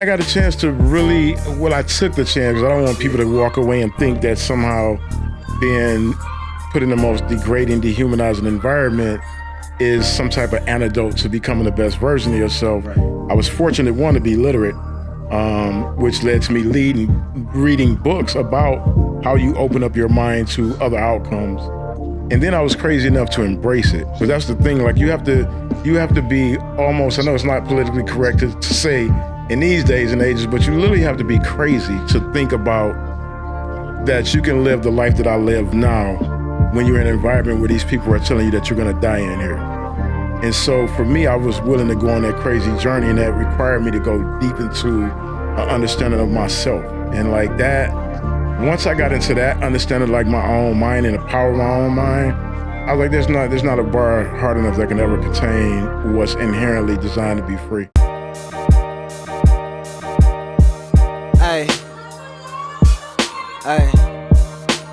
I got a chance to really, well, I took the chance. I don't want people to walk away and think that somehow being put in the most degrading, dehumanizing environment is some type of antidote to becoming the best version of yourself. Right. I was fortunate, one, to be literate, which led to me reading books about how you open up your mind to other outcomes. And then I was crazy enough to embrace it. But that's the thing, like you have to be almost, I know it's not politically correct to say in these days and ages, but you literally have to be crazy to think about that you can live the life that I live now when you're in an environment where these people are telling you that you're gonna die in here. And so for me, I was willing to go on that crazy journey, and that required me to go deep into an understanding of myself. And like that, once I got into that understanding like my own mind and the power of my own mind, I was like, there's not a bar hard enough that can ever contain what's inherently designed to be free. Hey,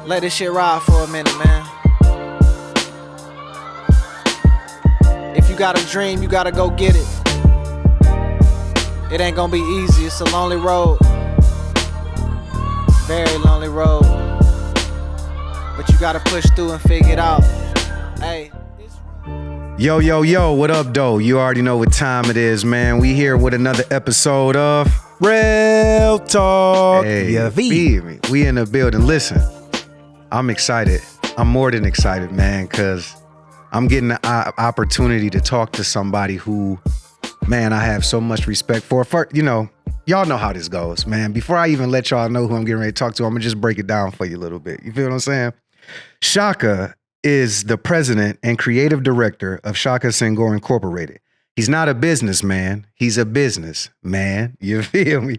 let this shit ride for a minute, man. If you got a dream, you gotta go get it. It ain't gonna be easy, it's a lonely road. Very lonely road. But you gotta push through and figure it out. Hey. Yo, what up, though? You already know what time it is, man. We here with another episode of REL Talk. Hey, you feel me? We in the building. Listen, I'm excited. I'm more than excited, man, because I'm getting the opportunity to talk to somebody who, man, I have so much respect for. You know, y'all know how this goes, man. Before I even let y'all know who I'm getting ready to talk to, I'm going to just break it down for you a little bit. You feel what I'm saying? Shaka is the president and creative director of Shaka Senghor Incorporated. He's not a businessman. He's a business man. You feel me?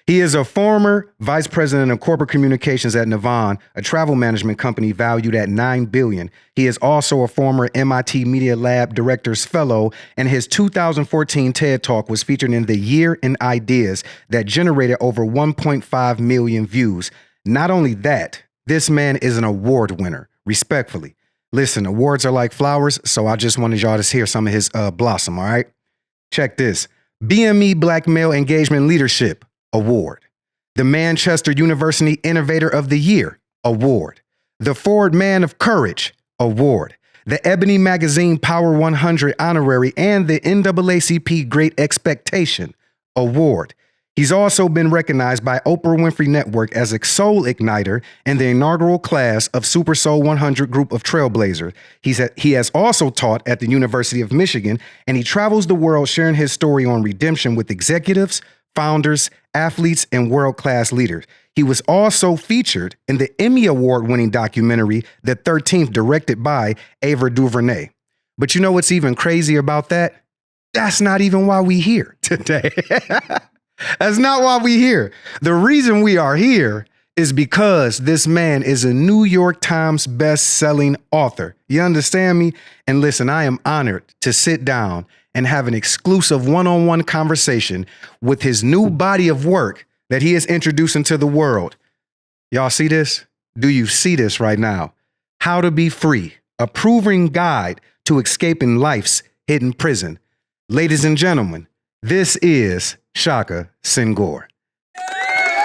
He is a former vice president of corporate communications at Navan, a travel management company valued at $9 billion. He is also a former MIT Media Lab Director's Fellow, and his 2014 TED Talk was featured in the Year in Ideas that generated over 1.5 million views. Not only that, this man is an award winner, respectfully. Listen, awards are like flowers, so I just wanted y'all to hear some of his blossom, all right? Check this. BME Black Male Engagement Leadership Award. The Manchester University Innovator of the Year Award. The Ford Man of Courage Award. The Ebony Magazine Power 100 Honorary and the NAACP Great Expectation Award. He's also been recognized by Oprah Winfrey Network as a Soul Igniter in the inaugural class of Super Soul 100 group of Trailblazers. He has also taught at the University of Michigan, and he travels the world sharing his story on redemption with executives, founders, athletes, and world-class leaders. He was also featured in the Emmy Award-winning documentary, The 13th, directed by Ava DuVernay. But you know what's even crazier about that? That's not even why we here today. That's not why we here. The reason we are here is because this man is a New York Times best-selling author. You understand me? And listen, I am honored to sit down and have an exclusive one-on-one conversation with his new body of work that he is introducing to the world. Y'all see this? Do you see this right now? How to Be Free, a proven guide to escaping life's hidden prison. Ladies and gentlemen, this is Shaka Senghor.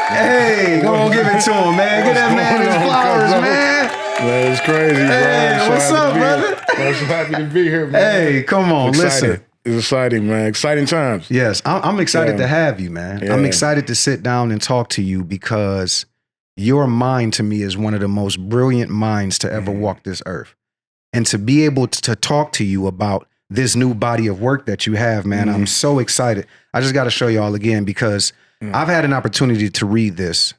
Hey, go on, give it to him, man. Get that man his flowers, man. Man, it's crazy, bro. Hey, what's up, brother? I'm so happy to be here, man. Hey, come on, listen. It's exciting, man. Exciting times. Yes, I'm excited to have you, man. Yeah. I'm excited to sit down and talk to you because your mind to me is one of the most brilliant minds to ever walk this earth. And to be able to talk to you about this new body of work that you have, man, I'm so excited. I just got to show y'all again because I've had an opportunity to read this,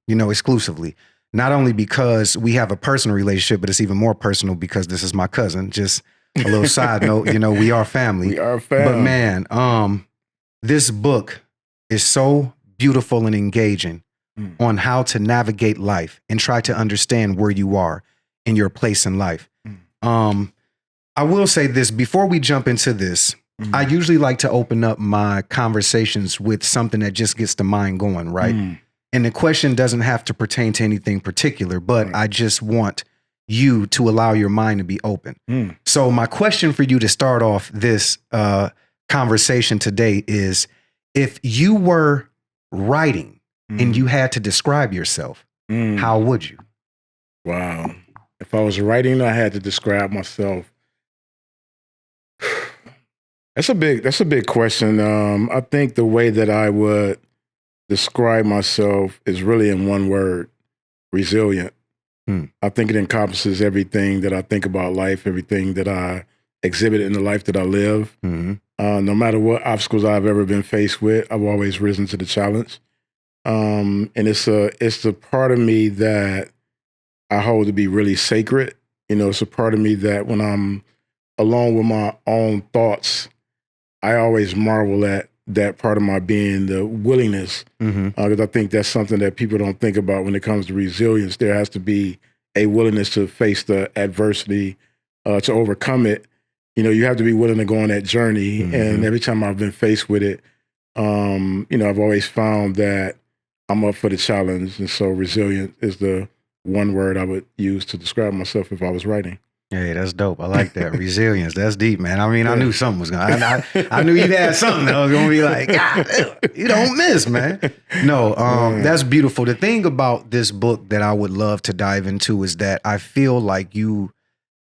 exclusively. Not only because we have a personal relationship, but it's even more personal because this is my cousin. Just a little side note, we are family. We are family. But man, this book is so beautiful and engaging on how to navigate life and try to understand where you are in your place in life. I will say this, before we jump into this, I usually like to open up my conversations with something that just gets the mind going, right? And the question doesn't have to pertain to anything particular, but I just want you to allow your mind to be open. So my question for you to start off this conversation today is If you were writing and you had to describe yourself, how would you? Wow. If I was writing, I had to describe myself. That's a big question. I think the way that I would describe myself is really in one word: resilient. I think it encompasses everything that I think about life, everything that I exhibit in the life that I live. No matter what obstacles I've ever been faced with, I've always risen to the challenge. And it's the part of me that I hold to be really sacred. It's a part of me that when I'm alone with my own thoughts, I always marvel at that part of my being, the willingness, because I think that's something that people don't think about when it comes to resilience. There has to be a willingness to face the adversity, to overcome it. You have to be willing to go on that journey. And every time I've been faced with it, I've always found that I'm up for the challenge. And so resilient is the one word I would use to describe myself if I was writing. Hey, that's dope. I like that. Resilience. That's deep, man. I mean, I knew something was going to, I knew you'd have something that was going to be like, God, you don't miss, man. No, that's beautiful. The thing about this book that I would love to dive into is that I feel like you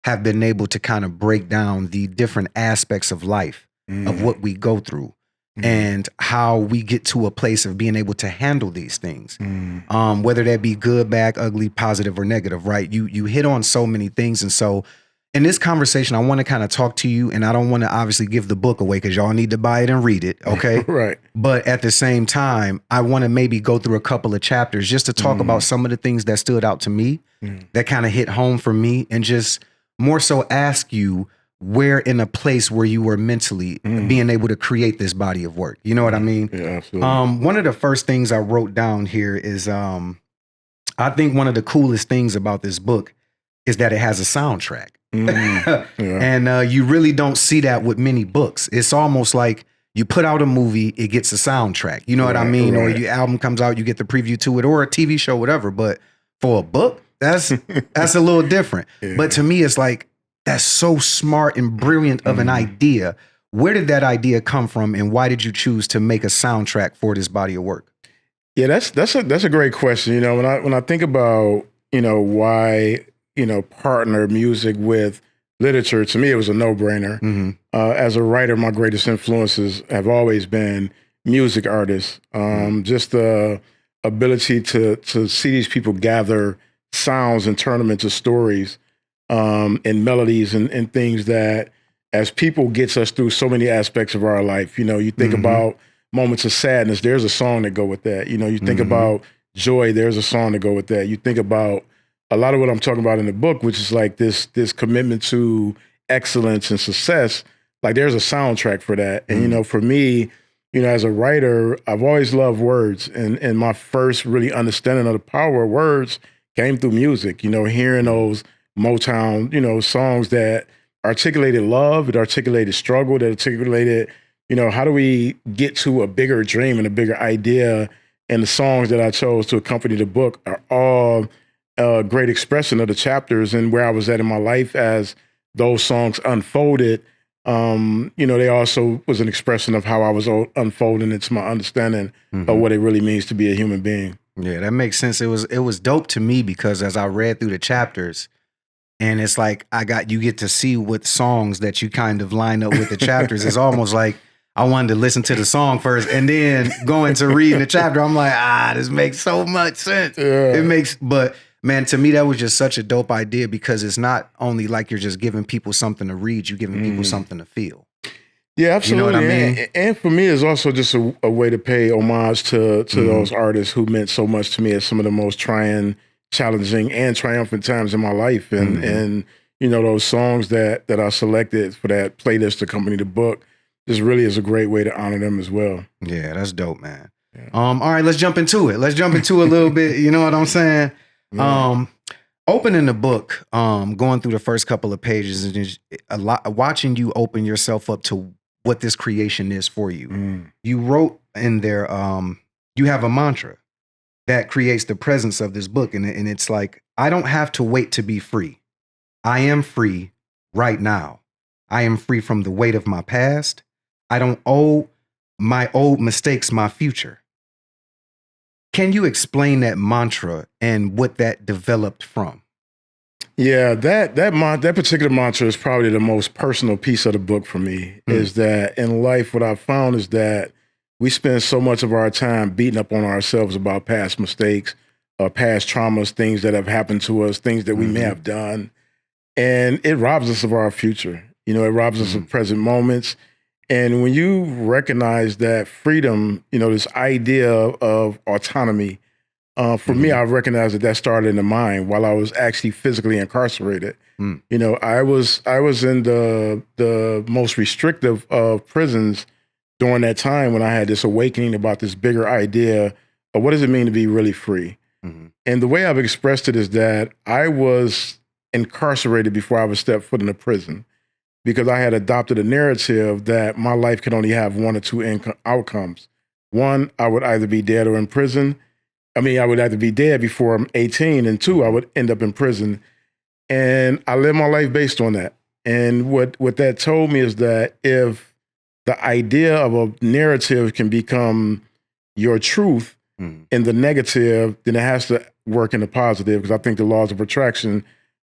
have been able to kind of break down the different aspects of life, of what we go through, and how we get to a place of being able to handle these things, whether that be good, bad, ugly, positive, or negative, right? You hit on so many things. And so in this conversation, I want to kind of talk to you, and I don't want to obviously give the book away because y'all need to buy it and read it, okay? Right. But at the same time, I want to maybe go through a couple of chapters just to talk about some of the things that stood out to me, that kind of hit home for me, and just more so ask you where in a place where you were mentally being able to create this body of work. You know what I mean? Yeah, absolutely. One of the first things I wrote down here is I think one of the coolest things about this book is that it has a soundtrack. And you really don't see that with many books. It's almost like you put out a movie, it gets a soundtrack. You know what I mean? Or your album comes out, you get the preview to it, or a TV show, whatever. But for a book, that's a little different. But to me, it's like, that's so smart and brilliant of an idea. Where did that idea come from, and why did you choose to make a soundtrack for this body of work? Yeah, that's a great question. When I think about why partner music with literature, to me it was a no-brainer. As a writer, my greatest influences have always been music artists. Just the ability to see these people gather sounds and turn them into stories. And melodies and things that as people gets us through so many aspects of our life. You think about moments of sadness, there's a song to go with that. You think about joy, there's a song to go with that. You think about a lot of what I'm talking about in the book, which is like this commitment to excellence and success. Like there's a soundtrack for that. And, for me, as a writer, I've always loved words. And my first really understanding of the power of words came through music, hearing those Motown, songs that articulated love, it articulated struggle, that articulated, how do we get to a bigger dream and a bigger idea? And the songs that I chose to accompany the book are all a great expression of the chapters and where I was at in my life as those songs unfolded. They also was an expression of how I was unfolding into my understanding of what it really means to be a human being. Yeah, that makes sense. It was dope to me because as I read through the chapters, and it's like you get to see what songs that you kind of line up with the chapters. It's almost like I wanted to listen to the song first and then go into reading the chapter. I'm like, this makes so much sense. Yeah. But man, to me, that was just such a dope idea because it's not only like you're just giving people something to read, you're giving people something to feel. Yeah, absolutely. You know what I mean? And for me, it's also just a way to pay homage to those artists who meant so much to me at some of the most trying, challenging, and triumphant times in my life. And those songs that I selected for that playlist to accompany the book, this really is a great way to honor them as well. Yeah, that's dope, man. Yeah. All right, let's jump into it. Let's jump into a little bit, you know what I'm saying? Yeah. Opening the book, going through the first couple of pages, and just watching you open yourself up to what this creation is for you. You wrote in there, you have a mantra that creates the presence of this book. And it's like, I don't have to wait to be free. I am free right now. I am free from the weight of my past. I don't owe my old mistakes, my future. Can you explain that mantra and what that developed from? Yeah, that particular mantra is probably the most personal piece of the book for me. Is that in life, what I've found is that we spend so much of our time beating up on ourselves about past mistakes, past traumas, things that have happened to us, things that we may have done, and it robs us of our future. You know, it robs us of present moments. And when you recognize that freedom, you know, this idea of autonomy. For me, I recognized that started in the mind while I was actually physically incarcerated. You know, I was in the most restrictive of prisons during that time when I had this awakening about this bigger idea of what does it mean to be really free. And the way I've expressed it is that I was incarcerated before I ever stepped foot in a prison because I had adopted a narrative that my life could only have one or two outcomes. One, I would either be dead or in prison. I mean, I would either be dead before I'm 18, and two, I would end up in prison. And I live my life based on that. And what that told me is that if the idea of a narrative can become your truth in the negative, then it has to work in the positive, because I think the laws of attraction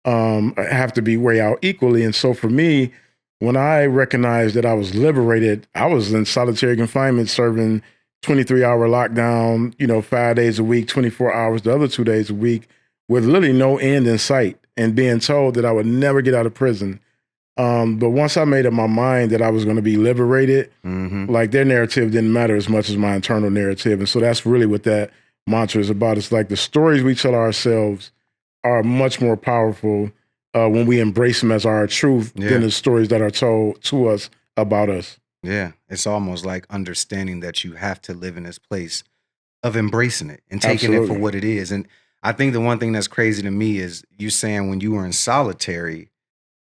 have to be weighed out equally. And so for me, when I recognized that I was liberated, I was in solitary confinement serving 23-hour lockdown, you know, 5 days a week, 24 hours, the other 2 days a week, with literally no end in sight, and being told that I would never get out of prison. But once I made up my mind that I was going to be liberated, like their narrative didn't matter as much as my internal narrative. And so that's really what that mantra is about. It's like the stories we tell ourselves are much more powerful when we embrace them as our truth than the stories that are told to us about us. Yeah, it's almost like understanding that you have to live in this place of embracing it and taking it for what it is. And I think the one thing that's crazy to me is you saying when you were in solitary,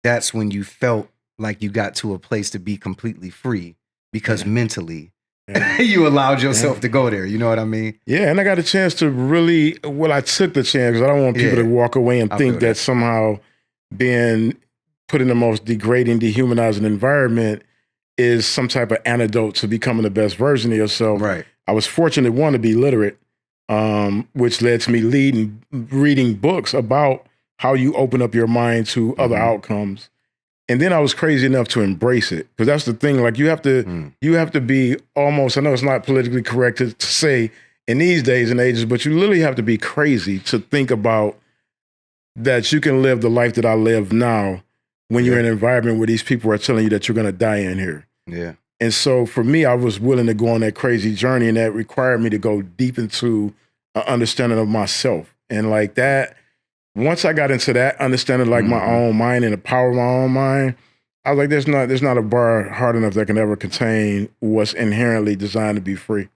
that's when you felt like you got to a place to be completely free because mentally you allowed yourself to go there. You know what I mean? Yeah, and I got a chance to really, well, I took the chance because I don't want people to walk away and think that somehow being put in the most degrading, dehumanizing environment is some type of antidote to becoming the best version of yourself. Right. I was fortunate, one, to be literate, which led to me reading books about how you open up your mind to other outcomes. And then I was crazy enough to embrace it. Because that's the thing, like you have to be almost, I know it's not politically correct to say in these days and ages, but you literally have to be crazy to think about that you can live the life that I live now when you're in an environment where these people are telling you that you're going to die in here. Yeah. And so for me, I was willing to go on that crazy journey, and that required me to go deep into an understanding of myself. And like that, once I got into that understanding, like my own mind and the power of my own mind, I was like, there's not a bar hard enough that can ever contain what's inherently designed to be free.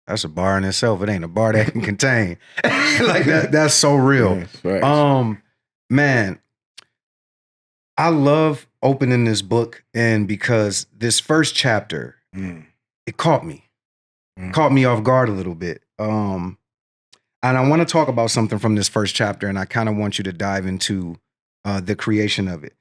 That's a bar in itself. It ain't a bar that can contain. Like that's so real. Yes, man, I love opening this book, and because this first chapter, it caught me off guard a little bit. And I want to talk about something from this first chapter, and I kind of want you to dive into the creation of it.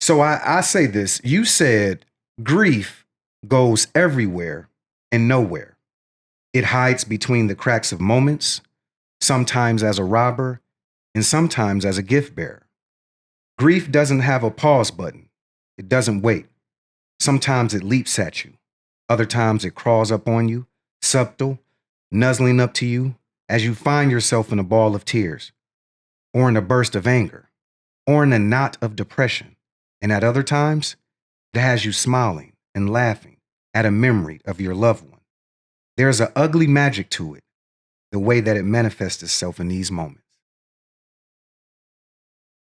So I say this. You said grief goes everywhere and nowhere. It hides between the cracks of moments, sometimes as a robber, and sometimes as a gift bearer. Grief doesn't have a pause button. It doesn't wait. Sometimes it leaps at you. Other times it crawls up on you, subtle, nuzzling up to you as you find yourself in a ball of tears, or in a burst of anger, or in a knot of depression. And at other times, it has you smiling and laughing at a memory of your loved one. There's an ugly magic to it, the way that it manifests itself in these moments.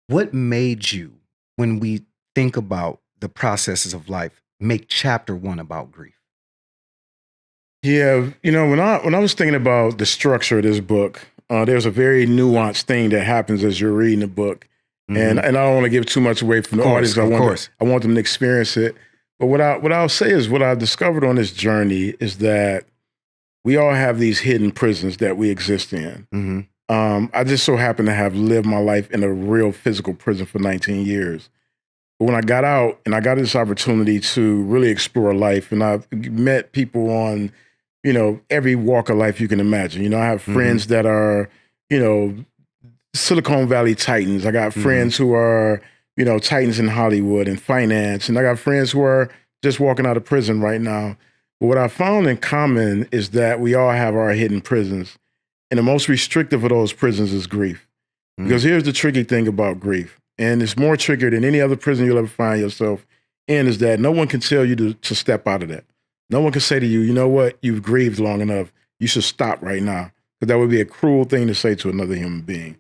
What made you, when we think about the processes of life, make chapter 1 about grief? Yeah, you know, when I was thinking about the structure of this book, there's a very nuanced thing that happens as you're reading the book. And I don't want to give too much away from the audience. I want them to experience it. But what I'll say is what I discovered on this journey is that we all have these hidden prisons that we exist in. I just so happen to have lived my life in a real physical prison for 19 years. But when I got out and I got this opportunity to really explore life, and I've met people on, every walk of life you can imagine. I have friends that are, Silicon Valley titans. I got friends who are, titans in Hollywood and finance. And I got friends who are just walking out of prison right now. But what I found in common is that we all have our hidden prisons. And the most restrictive of those prisons is grief. Because here's the tricky thing about grief. And it's more trickier than any other prison you'll ever find yourself in, is that no one can tell you to step out of that. No one can say to you, you know what, you've grieved long enough. You should stop right now. Because that would be a cruel thing to say to another human being.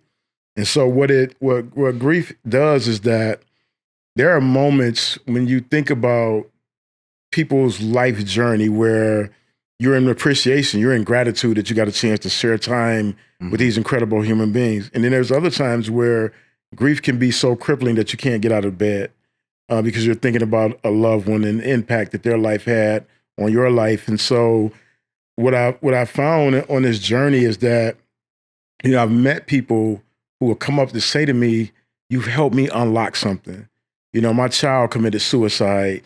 And so what grief does is that there are moments when you think about people's life journey where you're in appreciation, you're in gratitude that you got a chance to share time with these incredible human beings. And then there's other times where grief can be so crippling that you can't get out of bed because you're thinking about a loved one and the impact that their life had on your life. And so what I found on this journey is that, I've met people who will come up to say to me, you've helped me unlock something. My child committed suicide,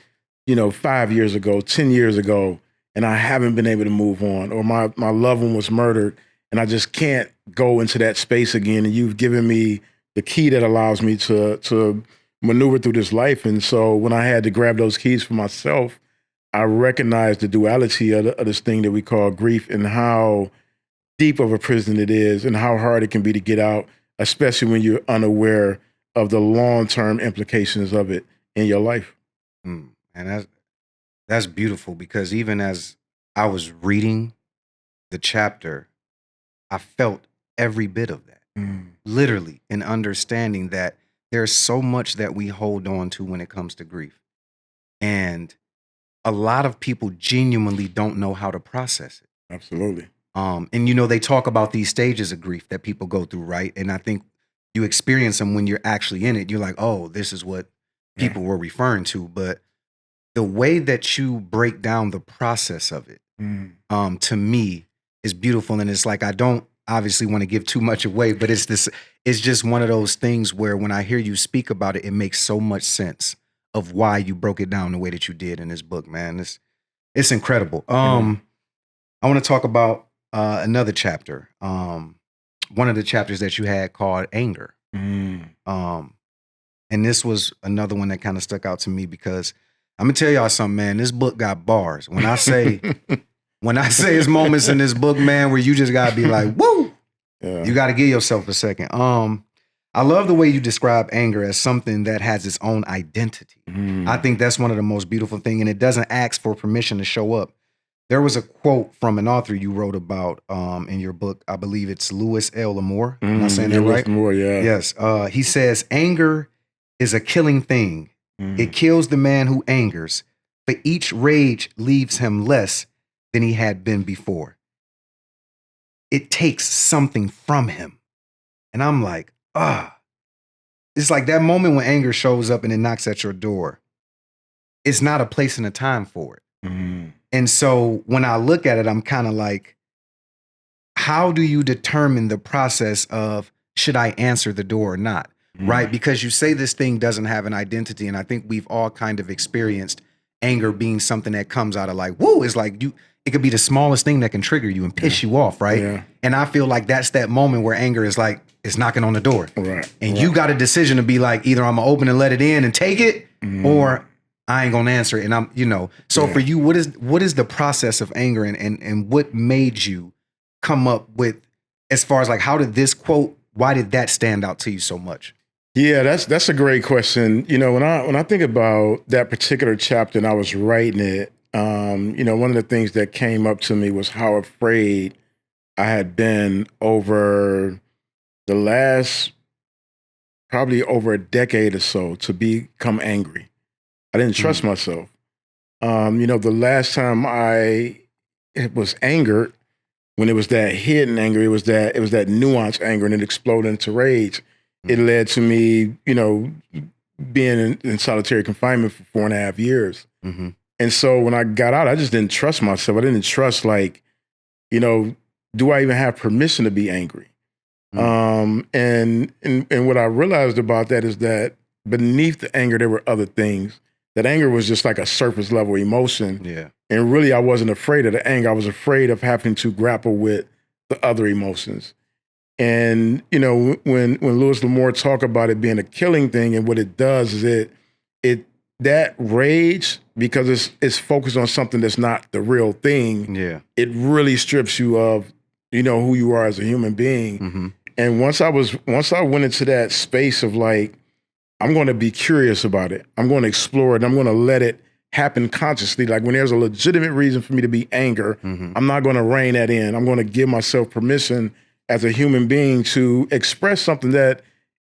5 years ago, 10 years ago, and I haven't been able to move on. Or my loved one was murdered and I just can't go into that space again. And you've given me the key that allows me to maneuver through this life. And so when I had to grab those keys for myself, I recognized the duality of this thing that we call grief and how deep of a prison it is and how hard it can be to get out, especially when you're unaware of the long-term implications of it in your life. And that's beautiful, because even as I was reading the chapter, I felt every bit of that. Literally, in understanding that there's so much that we hold on to when it comes to grief. And a lot of people genuinely don't know how to process it. Absolutely. And they talk about these stages of grief that people go through, right? And I think you experience them when you're actually in it. You're like, oh, this is what people were referring to. But the way that you break down the process of it, to me, is beautiful. And it's like, I don't obviously want to give too much away, but it's just one of those things where when I hear you speak about it, it makes so much sense of why you broke it down the way that you did in this book, man. It's incredible. I want to talk about another chapter. One of the chapters that you had called Anger. And this was another one that kind of stuck out to me because I'm gonna tell y'all something, man. This book got bars. When I say it's moments in this book, man, where you just gotta be like, woo! You gotta give yourself a second. I love the way you describe anger as something that has its own identity. I think that's one of the most beautiful things, and it doesn't ask for permission to show up. There was a quote from an author you wrote about in your book. I believe it's Louis L. L'Amour. Am I saying that right? L'Amour, yeah. Yes. He says, anger is a killing thing. It kills the man who angers, but each rage leaves him less than he had been before. It takes something from him. And I'm like, it's like that moment when anger shows up and it knocks at your door. It's not a place and a time for it. And so when I look at it, I'm kind of like, how do you determine the process of should I answer the door or not? Right? Because you say this thing doesn't have an identity. And I think we've all kind of experienced anger being something that comes out of like, woo, it's like it could be the smallest thing that can trigger you and piss you off, right? Yeah. And I feel like that's that moment where anger is like, it's knocking on the door. Right. And you got a decision to be like, either I'm gonna open and let it in and take it, or I ain't gonna answer it. And I'm, so for you, what is the process of anger and what made you come up with, as far as like, how did this quote, why did that stand out to you so much? Yeah, that's a great question. When I think about that particular chapter and I was writing it, one of the things that came up to me was how afraid I had been over the last probably over a decade or so to become angry. I didn't trust myself. The last time I was angered, when it was that hidden anger, it was that nuanced anger, and it exploded into rage. It led to me, being in solitary confinement for 4.5 years. And so when I got out, I just didn't trust myself. I didn't trust, do I even have permission to be angry? And what I realized about that is that beneath the anger, there were other things. That anger was just like a surface level emotion. Yeah. And really, I wasn't afraid of the anger. I was afraid of having to grapple with the other emotions. And, you know, when Louis L'Amour talk about it being a killing thing, and what it does is it that rage, because it's focused on something that's not the real thing. Yeah. It really strips you of, you know, who you are as a human being. Mm-hmm. And once I went into that space of like, I'm going to be curious about it. I'm going to explore it. I'm going to let it happen consciously. Like when there's a legitimate reason for me to be anger, I'm not going to rein that in. I'm going to give myself permission as a human being to express something that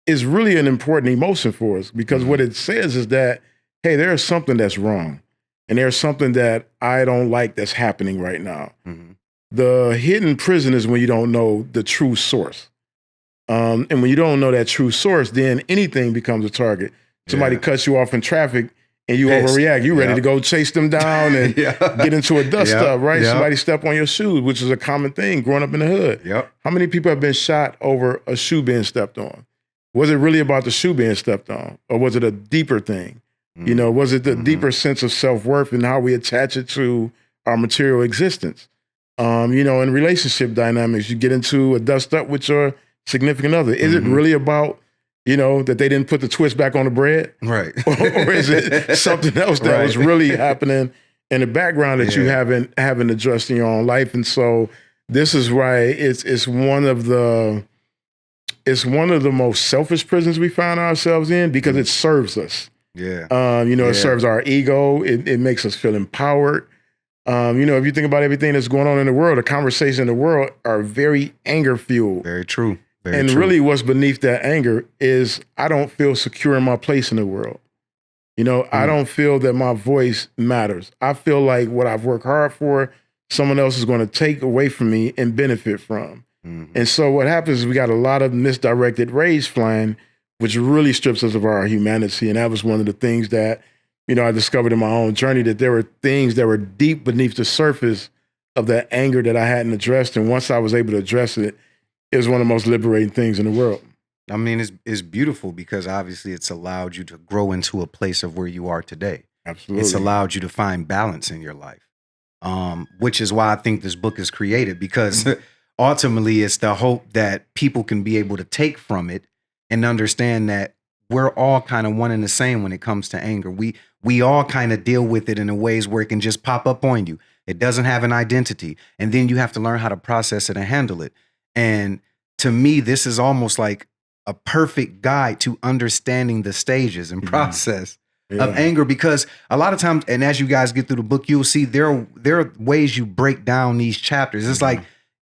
is really an important emotion for us. Because what it says is that, hey, there's something that's wrong. And there's something that I don't like that's happening right now. The hidden prison is when you don't know the true source. And when you don't know that true source, then anything becomes a target. Somebody cuts you off in traffic and you overreact. You're ready to go chase them down and get into a dust up, right? Somebody step on your shoes, which is a common thing growing up in the hood. How many people have been shot over a shoe being stepped on? Was it really about the shoe being stepped on? Or was it a deeper thing? You know, was it the deeper sense of self-worth and how we attach it to our material existence? You know, in relationship dynamics, you get into a dust up with your significant other. Is it really about, you know, that they didn't put the twist back on the bread? Right. Or is it something else that was really happening in the background that you haven't addressed in your own life? And so this is why it's one of the most selfish prisons we find ourselves in, because it serves us. You know, it serves our ego. It makes us feel empowered. You know, if you think about everything that's going on in the world, the conversations in the world are very anger fueled. Very true. And really what's beneath that anger is I don't feel secure in my place in the world. You know, I don't feel that my voice matters. I feel like what I've worked hard for, someone else is going to take away from me and benefit from. And so what happens is we got a lot of misdirected rage flying, which really strips us of our humanity. And that was one of the things that, you know, I discovered in my own journey, that there were things that were deep beneath the surface of that anger that I hadn't addressed. And once I was able to address it, it was one of the most liberating things in the world. I mean, it's beautiful because obviously it's allowed you to grow into a place of where you are today. Absolutely. It's allowed you to find balance in your life, which is why I think this book is created, because ultimately it's the hope that people can be able to take from it and understand that we're all kind of one and the same when it comes to anger. We all kind of deal with it in a ways where it can just pop up on you. It doesn't have an identity. And then you have to learn how to process it and handle it. And to me, this is almost like a perfect guide to understanding the stages and process of anger, because a lot of times, and as you guys get through the book, you'll see there are ways you break down these chapters. It's like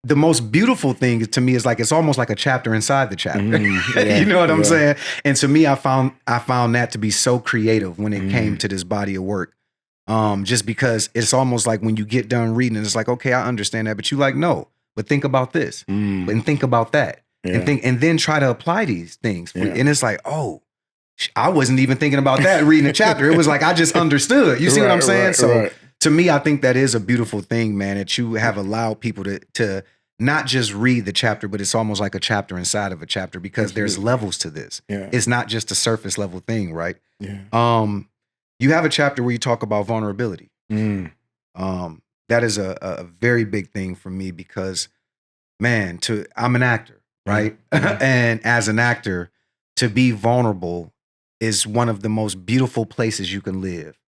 the most beautiful thing to me is like, it's almost like a chapter inside the chapter. You know what I'm saying? And to me, I found that to be so creative when it came to this body of work. Just because it's almost like when you get done reading, it's like, okay, I understand that, but you like, no, but think about this and think about that and then try to apply these things. And it's like, oh, I wasn't even thinking about that reading a chapter. It was like, I just understood. You see what I'm saying? To me, I think that is a beautiful thing, man, that you have allowed people to not just read the chapter, but it's almost like a chapter inside of a chapter, because there's levels to this. It's not just a surface level thing, right? You have a chapter where you talk about vulnerability. That is a very big thing for me because, man, I'm an actor, right? And as an actor, to be vulnerable is one of the most beautiful places you can live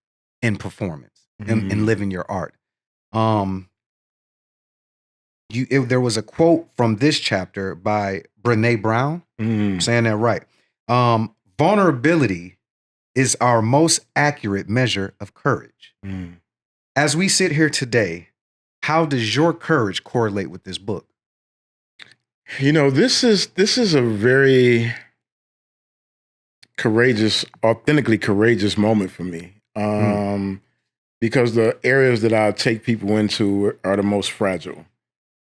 in performance and live in your art. There was a quote from this chapter by Brené Brown. I'm saying that right. Vulnerability is our most accurate measure of courage. As we sit here today, how does your courage correlate with this book? You know, this is a very courageous, authentically courageous moment for me. Because the areas that I take people into are the most fragile.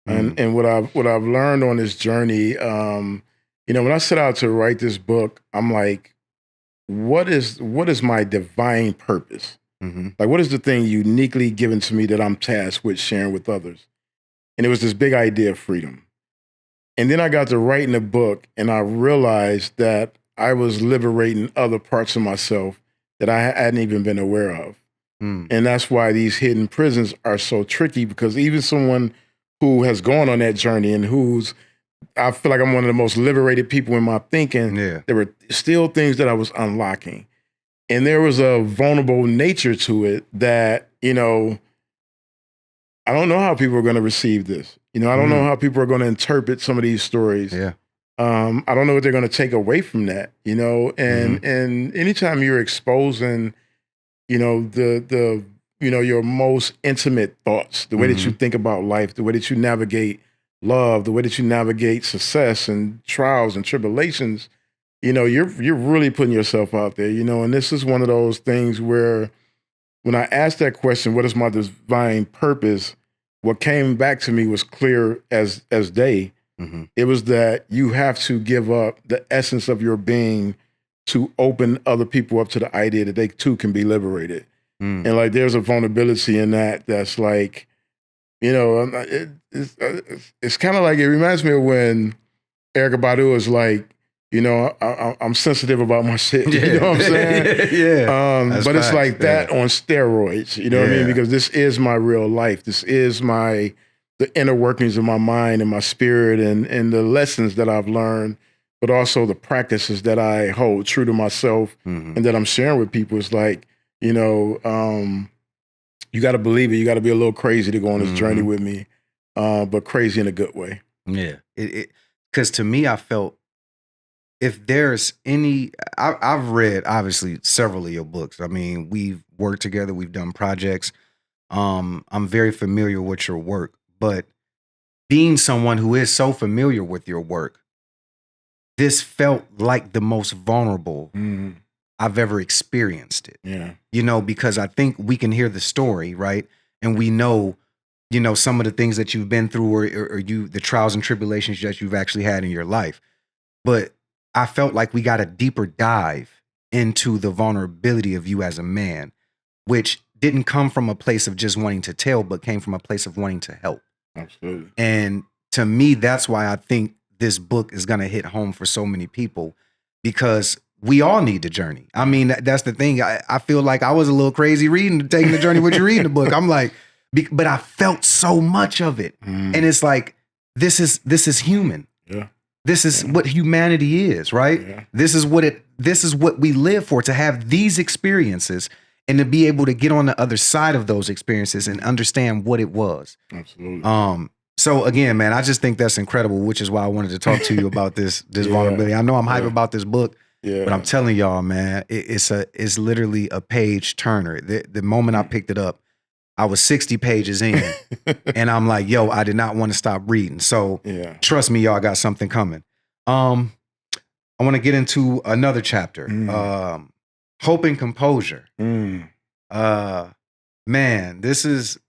And what I've learned on this journey, you know, when I set out to write this book, I'm like, what is my divine purpose? Like, what is the thing uniquely given to me that I'm tasked with sharing with others? And it was this big idea of freedom. And then I got to writing the book and I realized that I was liberating other parts of myself that I hadn't even been aware of. And that's why these hidden prisons are so tricky, because even someone who has gone on that journey and I feel like I'm one of the most liberated people in my thinking, there were still things that I was unlocking. And there was a vulnerable nature to it that, I don't know how people are going to receive this. I don't know how people are going to interpret some of these stories. Yeah. I don't know what they're going to take away from that, and anytime you're exposing, your most intimate thoughts, the way that you think about life, the way that you navigate love, the way that you navigate success and trials and tribulations, you're really putting yourself out there, and this is one of those things where when I asked that question, what is my divine purpose? What came back to me was clear as day. It was that you have to give up the essence of your being to open other people up to the idea that they too can be liberated. And like, there's a vulnerability in that that's like, it's kind of like, it reminds me of when Erykah Badu is like, I'm sensitive about my shit. You know what I'm saying? But facts. It's like that on steroids. You know what I mean? Because this is my real life. This is the inner workings of my mind and my spirit and the lessons that I've learned, but also the practices that I hold true to myself and that I'm sharing with people. It's like, you got to believe it. You got to be a little crazy to go on this journey with me, but crazy in a good way. Yeah. Because to me, I felt, if there's I've read obviously several of your books. I mean, we've worked together, we've done projects. I'm very familiar with your work, but being someone who is so familiar with your work, this felt like the most vulnerable I've ever experienced it. Yeah. Because I think we can hear the story, right? And we know, some of the things that you've been through or the trials and tribulations that you've actually had in your life. But I felt like we got a deeper dive into the vulnerability of you as a man, which didn't come from a place of just wanting to tell, but came from a place of wanting to help. Absolutely. And to me, that's why I think this book is going to hit home for so many people, because we all need the journey. I mean, that's the thing. I feel like I was a little crazy taking the journey with you reading the book. I'm like, but I felt so much of it. And it's like, this is human. Yeah. This is what humanity is, right? Yeah. This is what we live for, to have these experiences and to be able to get on the other side of those experiences and understand what it was. Absolutely. So again, man, I just think that's incredible, which is why I wanted to talk to you about this vulnerability. I know I'm hype about this book, but I'm telling y'all, man, it's literally a page turner. The moment I picked it up, I was 60 pages in and I'm like, yo, I did not want to stop reading. So trust me, y'all, got something coming. I want to get into another chapter. Hope and Composure. Man, this is,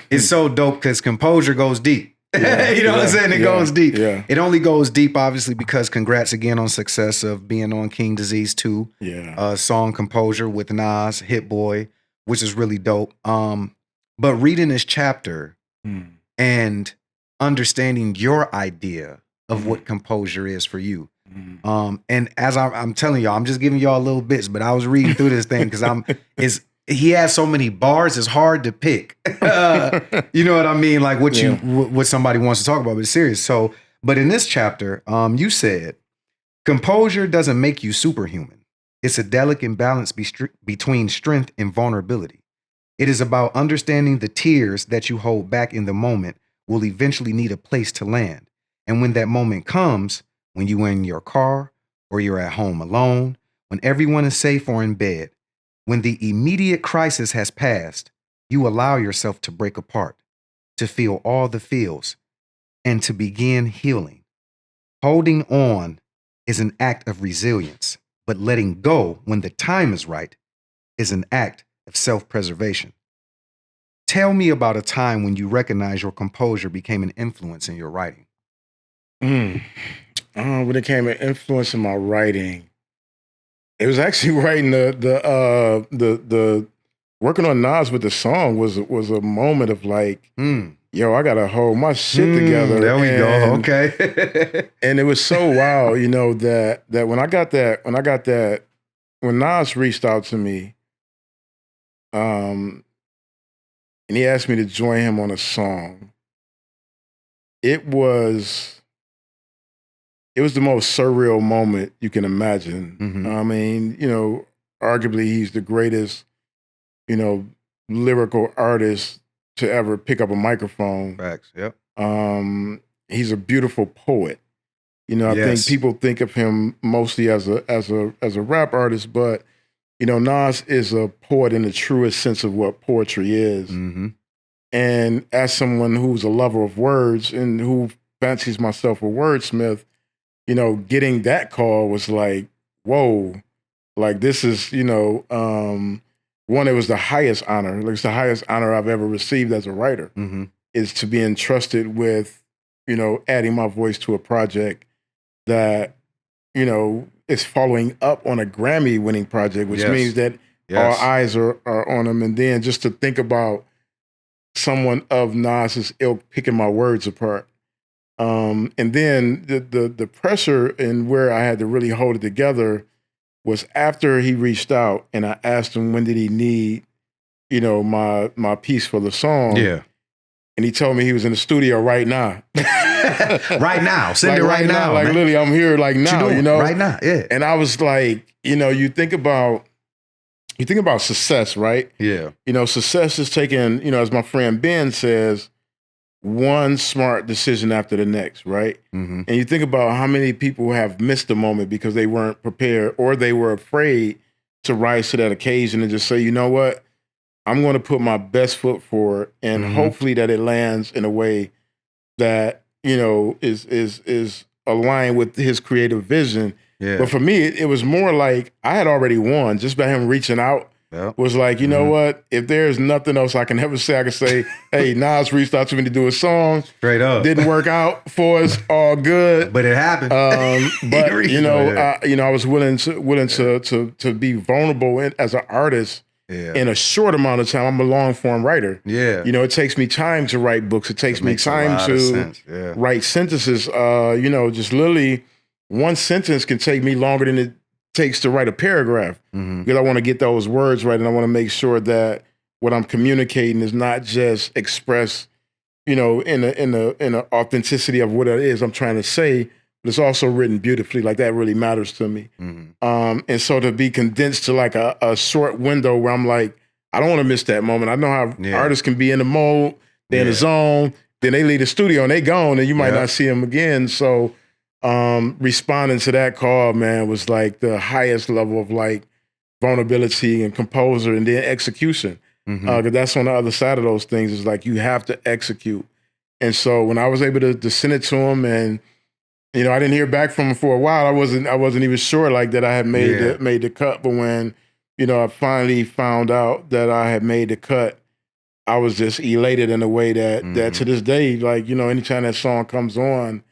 it's so dope because Composure goes deep. You know what I'm saying? It goes deep. Yeah. It only goes deep, obviously, because congrats again on success of being on King Disease 2. Song Composure with Nas, Hit Boy, which is really dope. But reading this chapter and understanding your idea of what composure is for you. And as I'm telling y'all, I'm just giving y'all little bits, but I was reading through this thing because he has so many bars, it's hard to pick. You know what I mean? Like what somebody wants to talk about, but it's serious. So, but in this chapter, you said, composure doesn't make you superhuman. It's a delicate balance between strength and vulnerability. It is about understanding the tears that you hold back in the moment will eventually need a place to land. And when that moment comes, when you are in your car or you're at home alone, when everyone is safe or in bed, when the immediate crisis has passed, you allow yourself to break apart, to feel all the feels, and to begin healing. Holding on is an act of resilience, but letting go when the time is right is an act of self-preservation. Tell me about a time when you recognize your composure became an influence in your writing. When it came an influence in my writing, it was actually writing the working on Nas with the song was a moment of like, yo, I gotta hold my shit together. There we go. Okay. And it was so wild, you know, that when Nas reached out to me, and he asked me to join him on a song, it was the most surreal moment you can imagine. I mean, you know, arguably he's the greatest, you know, lyrical artist to ever pick up a microphone. Facts. Yep. He's a beautiful poet. You know, I think people think of him mostly as a rap artist, but you know, Nas is a poet in the truest sense of what poetry is. And as someone who's a lover of words and who fancies myself a wordsmith, you know, getting that call was like, whoa, like this is, you know, one, it was the highest honor. Like, it's the highest honor I've ever received as a writer, is to be entrusted with, you know, adding my voice to a project that, you know, is following up on a Grammy-winning project, which means that all eyes are on him. And then just to think about someone of Nas's ilk picking my words apart. And then the pressure and where I had to really hold it together was after he reached out and I asked him when did he need, you know, my piece for the song. Yeah. And he told me he was in the studio right now. Right now. Send it right now. Like, literally, I'm here like now, you know? Right now, yeah. And I was like, you know, you think about success, right? Yeah. You know, success is taking, you know, as my friend Ben says, one smart decision after the next, right? And you think about how many people have missed the moment because they weren't prepared or they were afraid to rise to that occasion and just say, you know what? I'm going to put my best foot forward and hopefully that it lands in a way that, you know, is aligned with his creative vision. Yeah. But for me, it was more like I had already won just by him reaching out. Was like, you know what? If there's nothing else I can ever say, I can say, hey, Nas reached out to me to do a song. Straight up. Didn't work out for us, all good. But it happened. But you know, I was willing to be vulnerable as an artist. Yeah. In a short amount of time. I'm a long form writer. Yeah. You know, it takes me time to write books. It takes me time to write sentences. You know, just literally one sentence can take me longer than it takes to write a paragraph. Because I want to get those words right and I want to make sure that what I'm communicating is not just expressed, you know, in a authenticity of what it is I'm trying to say, but it's also written beautifully. Like that really matters to me. And so to be condensed to like a short window where I'm like, I don't want to miss that moment. I know how artists can be in the mode, they're in the zone, then they leave the studio and they gone and you might not see them again. So responding to that call, man, was like the highest level of like vulnerability and composure and then execution. Because that's on the other side of those things is like you have to execute. And so when I was able to send it to him and you know, I didn't hear back from him for a while. I wasn't even sure like that I had made the cut. But when, you know, I finally found out that I had made the cut, I was just elated in a way that to this day, like, you know, anytime that song comes on,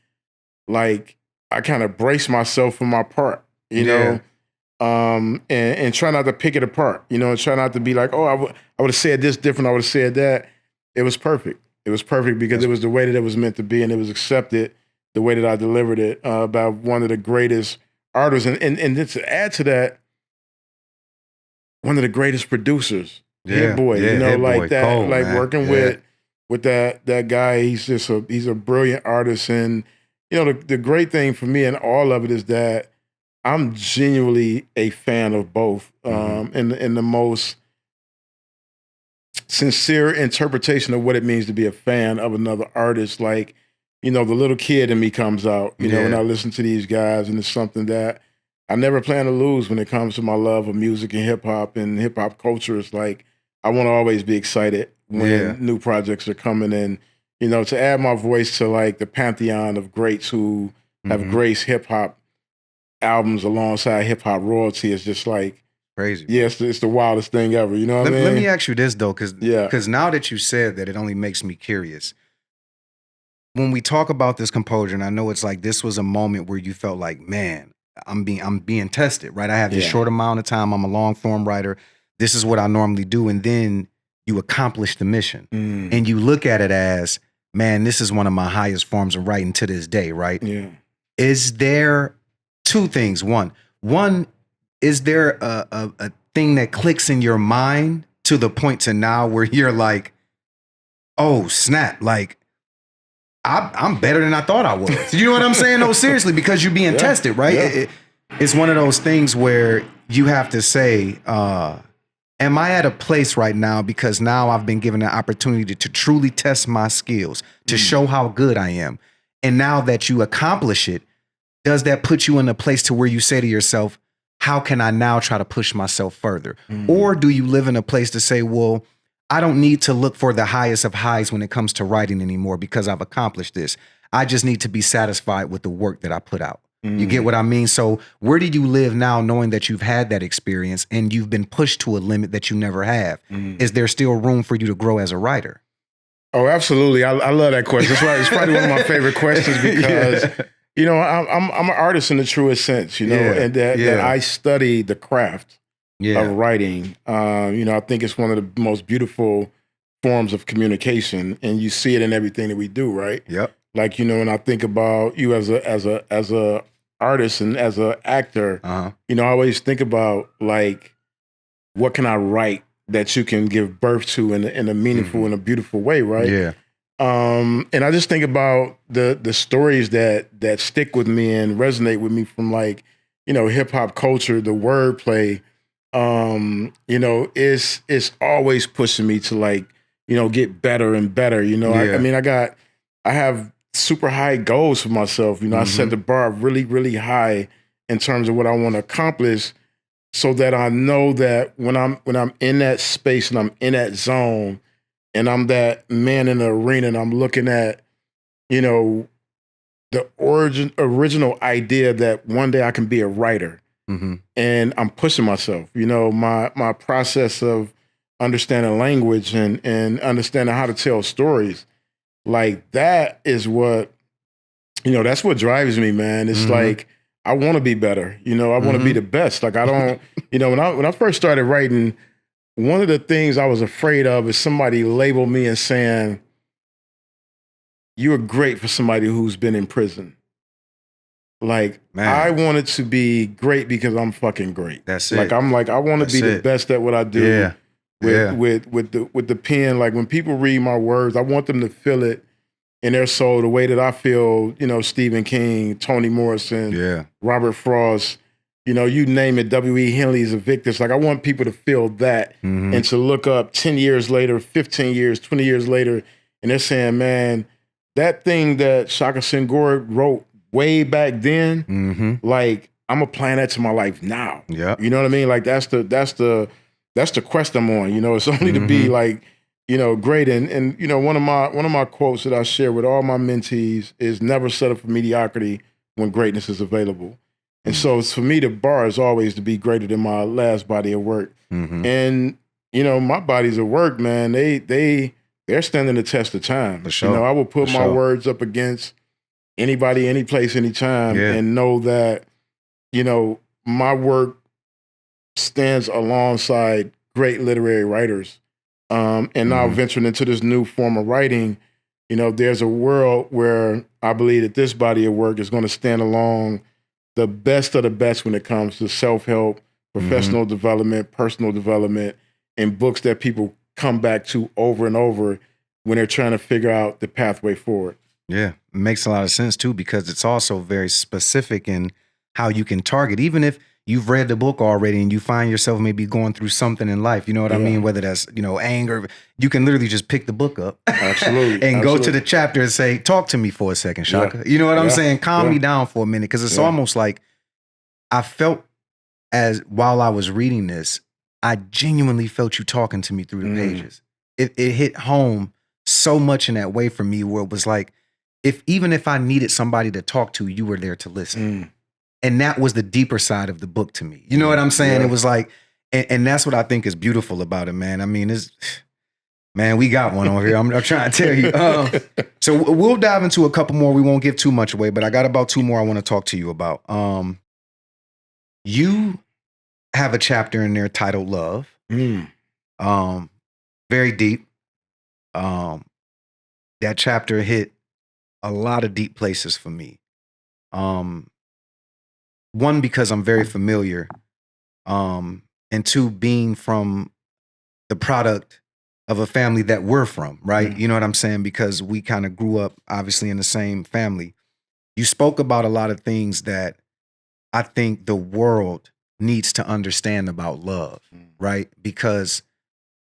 like I kind of brace myself for my part, you know, and try not to pick it apart, you know, and try not to be like, oh, I would have said this different. I would have said that. It was perfect. It was perfect because it was the way that it was meant to be and it was accepted the way that I delivered it by one of the greatest artists. And then to add to that, one of the greatest producers, Hit Boy, you know, like Boy. That, cold, like man. Working with that guy, he's a brilliant artist. And, you know, the great thing for me in all of it is that I'm genuinely a fan of both in the most sincere interpretation of what it means to be a fan of another artist. Like, you know, the little kid in me comes out, you know, when I listen to these guys, and it's something that I never plan to lose when it comes to my love of music and hip hop culture. It's like, I want to always be excited when new projects are coming in, you know, to add my voice to like the pantheon of greats who have graced hip hop albums alongside hip hop royalty is just like crazy. Yeah, it's the wildest thing ever. You know what I mean? Let me ask you this though, because now that you said that, it only makes me curious. When we talk about this composure, and I know it's like this was a moment where you felt like, man, I'm being tested, right? I have this short amount of time. I'm a long form writer. This is what I normally do, and then you accomplish the mission, and you look at it as man, this is one of my highest forms of writing to this day, right? Yeah. Is there two things? One, is there a thing that clicks in your mind to the point to now where you're like, oh, snap, like, I'm better than I thought I was. You know what I'm saying? No, seriously, because you're being tested, right? Yeah. It's one of those things where you have to say, am I at a place right now because now I've been given an opportunity to truly test my skills, to show how good I am. And now that you accomplish it, does that put you in a place to where you say to yourself, how can I now try to push myself further? Or do you live in a place to say, well, I don't need to look for the highest of highs when it comes to writing anymore because I've accomplished this. I just need to be satisfied with the work that I put out. You get what I mean? So where do you live now knowing that you've had that experience and you've been pushed to a limit that you never have? Is there still room for you to grow as a writer? Oh, absolutely. I love that question. That's why it's probably one of my favorite questions because, you know, I'm an artist in the truest sense, you know, and that I study the craft of writing. You know, I think it's one of the most beautiful forms of communication, and you see it in everything that we do, right? Yep. Like, you know, when I think about you as a artist and as an actor, you know, I always think about like, what can I write that you can give birth to in a meaningful and a beautiful way, right? Yeah. And I just think about the stories that stick with me and resonate with me from like, you know, hip hop culture, the wordplay. You know, it's always pushing me to like, you know, get better and better. You know, I mean, I have super high goals for myself. You know, I set the bar really, really high in terms of what I want to accomplish, so that I know that when I'm in that space and I'm in that zone and I'm that man in the arena and I'm looking at, you know, the original idea that one day I can be a writer. And I'm pushing myself. You know, my process of understanding language and understanding how to tell stories, like that is what, you know, that's what drives me, man. It's like, I want to be better. You know, I want to be the best. Like I don't, you know, when I first started writing, one of the things I was afraid of is somebody label me as saying, you're great for somebody who's been in prison. Like, man, I wanted to be great because I'm fucking great. That's it. Like, I want to be the best at what I do. With the pen. Like when people read my words, I want them to feel it in their soul the way that I feel, you know, Stephen King, Toni Morrison, Robert Frost, you know, you name it, W.E. Henley's Evictus. Like I want people to feel that and to look up 10 years later, 15 years, 20 years later, and they're saying, man, that thing that Shaka Senghor wrote way back then, like I'm applying that to my life now. Yeah. You know what I mean? Like that's the quest I'm on. You know, it's only to be like, you know, great. And you know, one of my quotes that I share with all my mentees is never settle for mediocrity when greatness is available. And so for me, the bar is always to be greater than my last body of work. And, you know, my bodies of work, man, they're standing the test of time. For sure. You know, I will put my words up against anybody, any place, anytime, and know that, you know, my work stands alongside great literary writers. And now venturing into this new form of writing, you know, there's a world where I believe that this body of work is going to stand along the best of the best when it comes to self-help, professional development, personal development, and books that people come back to over and over when they're trying to figure out the pathway forward. Yeah, it makes a lot of sense too, because it's also very specific in how you can target, even if you've read the book already and you find yourself maybe going through something in life, you know what I mean? Whether that's, you know, anger, you can literally just pick the book up and go to the chapter and say, talk to me for a second, Shaka. You know what I'm saying? Calm me down for a minute. Cause it's almost like I felt as while I was reading this, I genuinely felt you talking to me through the pages. It hit home so much in that way for me where it was like, even if I needed somebody to talk to, you were there to listen. And that was the deeper side of the book to me. You know what I'm saying? It was like, and that's what I think is beautiful about it, man. I mean, man, we got one over here. I'm trying to tell you. So we'll dive into a couple more. We won't give too much away, but I got about 2 more I want to talk to you about. You have a chapter in there titled Love. Very deep. that chapter hit a lot of deep places for me. One, because I'm very familiar, and two, being from the product of a family that we're from, right? You know what I'm saying? Because we kind of grew up obviously in the same family. You spoke about a lot of things that I think the world needs to understand about love, right? Because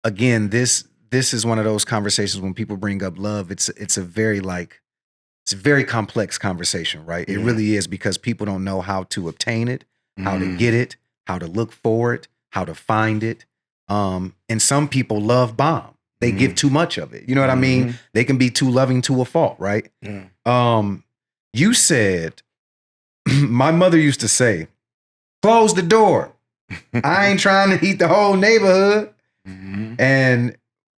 again, this is one of those conversations when people bring up love, it's a very it's a very complex conversation, right? It really is, because people don't know how to obtain it, how to get it, how to look for it, how to find it. And some people love bomb. They give too much of it. You know what I mean? They can be too loving to a fault, right? You said, my mother used to say, close the door. I ain't trying to eat the whole neighborhood. And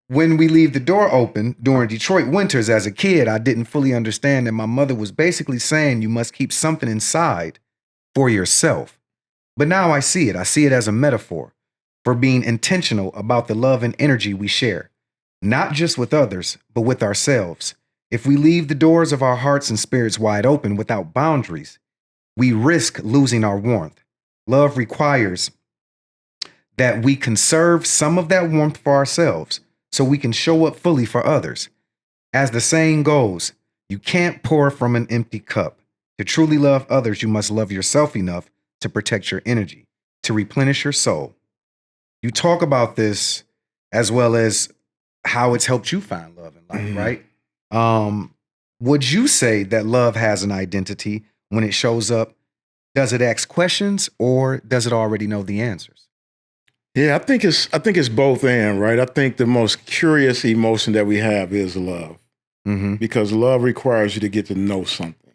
when we leave the door open during Detroit winters as a kid, I didn't fully understand that my mother was basically saying you must keep something inside for yourself. But now I see it. I see it as a metaphor for being intentional about the love and energy we share, not just with others, but with ourselves. If we leave the doors of our hearts and spirits wide open without boundaries, we risk losing our warmth. Love requires that we conserve some of that warmth for ourselves so we can show up fully for others. As the saying goes, you can't pour from an empty cup. To truly love others, you must love yourself enough to protect your energy, to replenish your soul. You talk about this as well as how it's helped you find love in life, right? Would you say that love has an identity when it shows up? Does it ask questions, or does it already know the answers? Yeah, I think it's both and, right? I think the most curious emotion that we have is love, because love requires you to get to know something,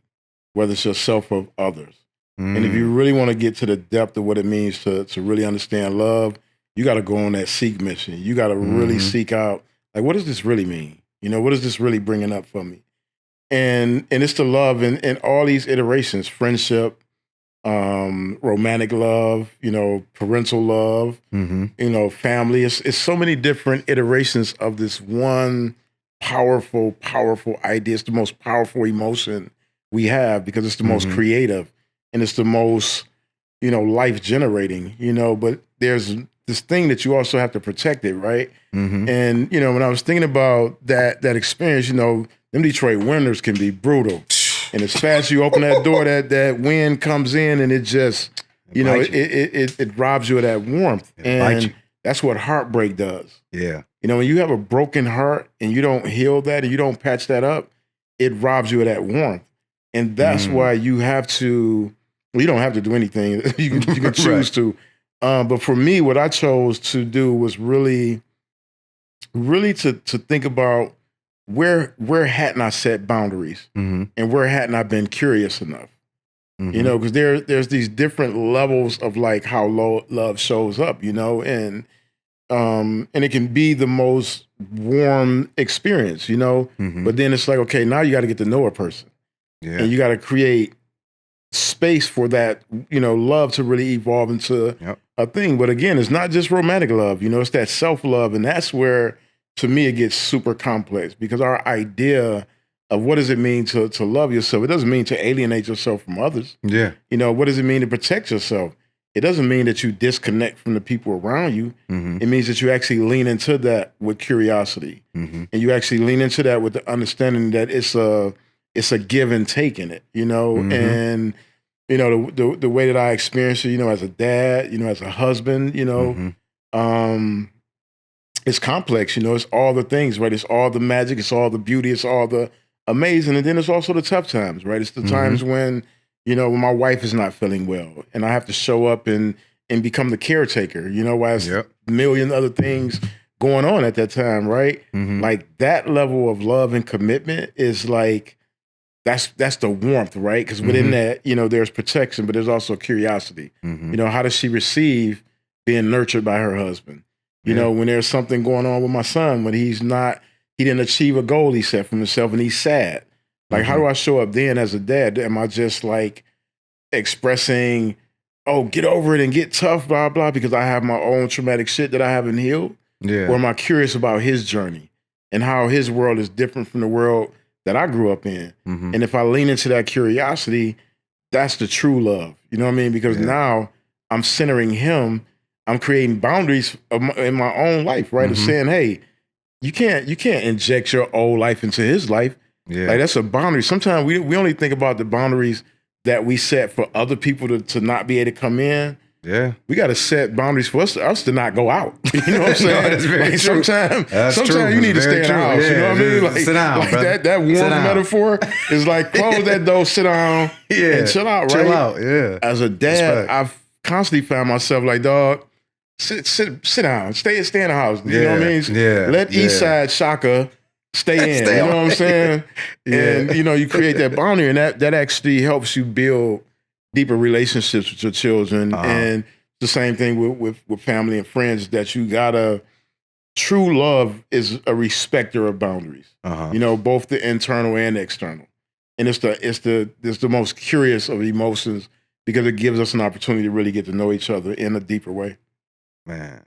whether it's yourself or others. And if you really want to get to the depth of what it means to really understand love, you got to go on that seek mission. You got to really seek out, like, what does this really mean? You know, what is this really bringing up for me? And it's the love in all these iterations: friendship, romantic love, you know, parental love, you know, family. It's so many different iterations of this one powerful idea. It's the most powerful emotion we have because it's the most creative and it's the most, you know, life generating, you know, but there's this thing that you also have to protect it, right? And, you know, when I was thinking about that experience, you know, them Detroit winters can be brutal. And as fast as you open that door, that wind comes in and it just, you know, it robs you of that warmth. And that's what heartbreak does. Yeah. You know, when you have a broken heart and you don't heal that and you don't patch that up, it robs you of that warmth. And that's why you have to, well, you don't have to do anything. You can choose to. But for me, what I chose to do was really to think about where hadn't I set boundaries and where hadn't I been curious enough? You know, because there's these different levels of like how love shows up, you know, and it can be the most warm experience, you know, but then it's like, okay, now you got to get to know a person. Yeah. And you got to create space for that, you know, love to really evolve into a thing. But again, it's not just romantic love, you know, it's that self-love. And that's where, to me, it gets super complex because our idea of what does it mean to love yourself, it doesn't mean to alienate yourself from others. Yeah. You know, what does it mean to protect yourself? It doesn't mean that you disconnect from the people around you. It means that you actually lean into that with curiosity. And you actually lean into that with the understanding that it's a give and take in it, you know? And, you know, the way that I experience it, you know, as a dad, you know, as a husband, you know, it's complex, you know, it's all the things, right? It's all the magic, it's all the beauty, it's all the amazing. And then it's also the tough times, right? It's the times when, you know, when my wife is not feeling well and I have to show up and become the caretaker, you know, while there's a million other things going on at that time, right? Like that level of love and commitment is like, that's the warmth, right? Because within that, you know, there's protection, but there's also curiosity. You know, how does she receive being nurtured by her husband? You know, when there's something going on with my son, when he didn't achieve a goal he set for himself and he's sad. Like, how do I show up then as a dad? Am I just like expressing, oh, get over it and get tough, blah, blah, because I have my own traumatic shit that I haven't healed? Yeah. Or am I curious about his journey? and how his world is different from the world that I grew up in. Mhm. And if I lean into that curiosity, that's the true love. You know what I mean? Because now I'm centering him. I'm creating boundaries in my own life, right? Of saying, hey, you can't inject your old life into his life. Yeah. Like that's a boundary. Sometimes we only think about the boundaries that we set for other people to not be able to come in. Yeah. We got to set boundaries for us to not go out. You know what I'm saying? No, that's very like true. Sometimes you need to stay in the house. Yeah, you know what I mean? Like, sit down, like brother. that warm metaphor is like close that door, sit down, and chill out, right? Chill out, yeah. As a dad, Respect. I've constantly found myself like, dog, sit down, stay in the house. You know what I mean? Yeah. Let East Side Shaka stay in. You know what I'm saying? And you create that boundary, and that actually helps you build deeper relationships with your children. And the same thing with family and friends, that you gotta, true love is a respecter of boundaries. Both the internal and the external. And it's the most curious of emotions, because it gives us an opportunity to really get to know each other in a deeper way. Man,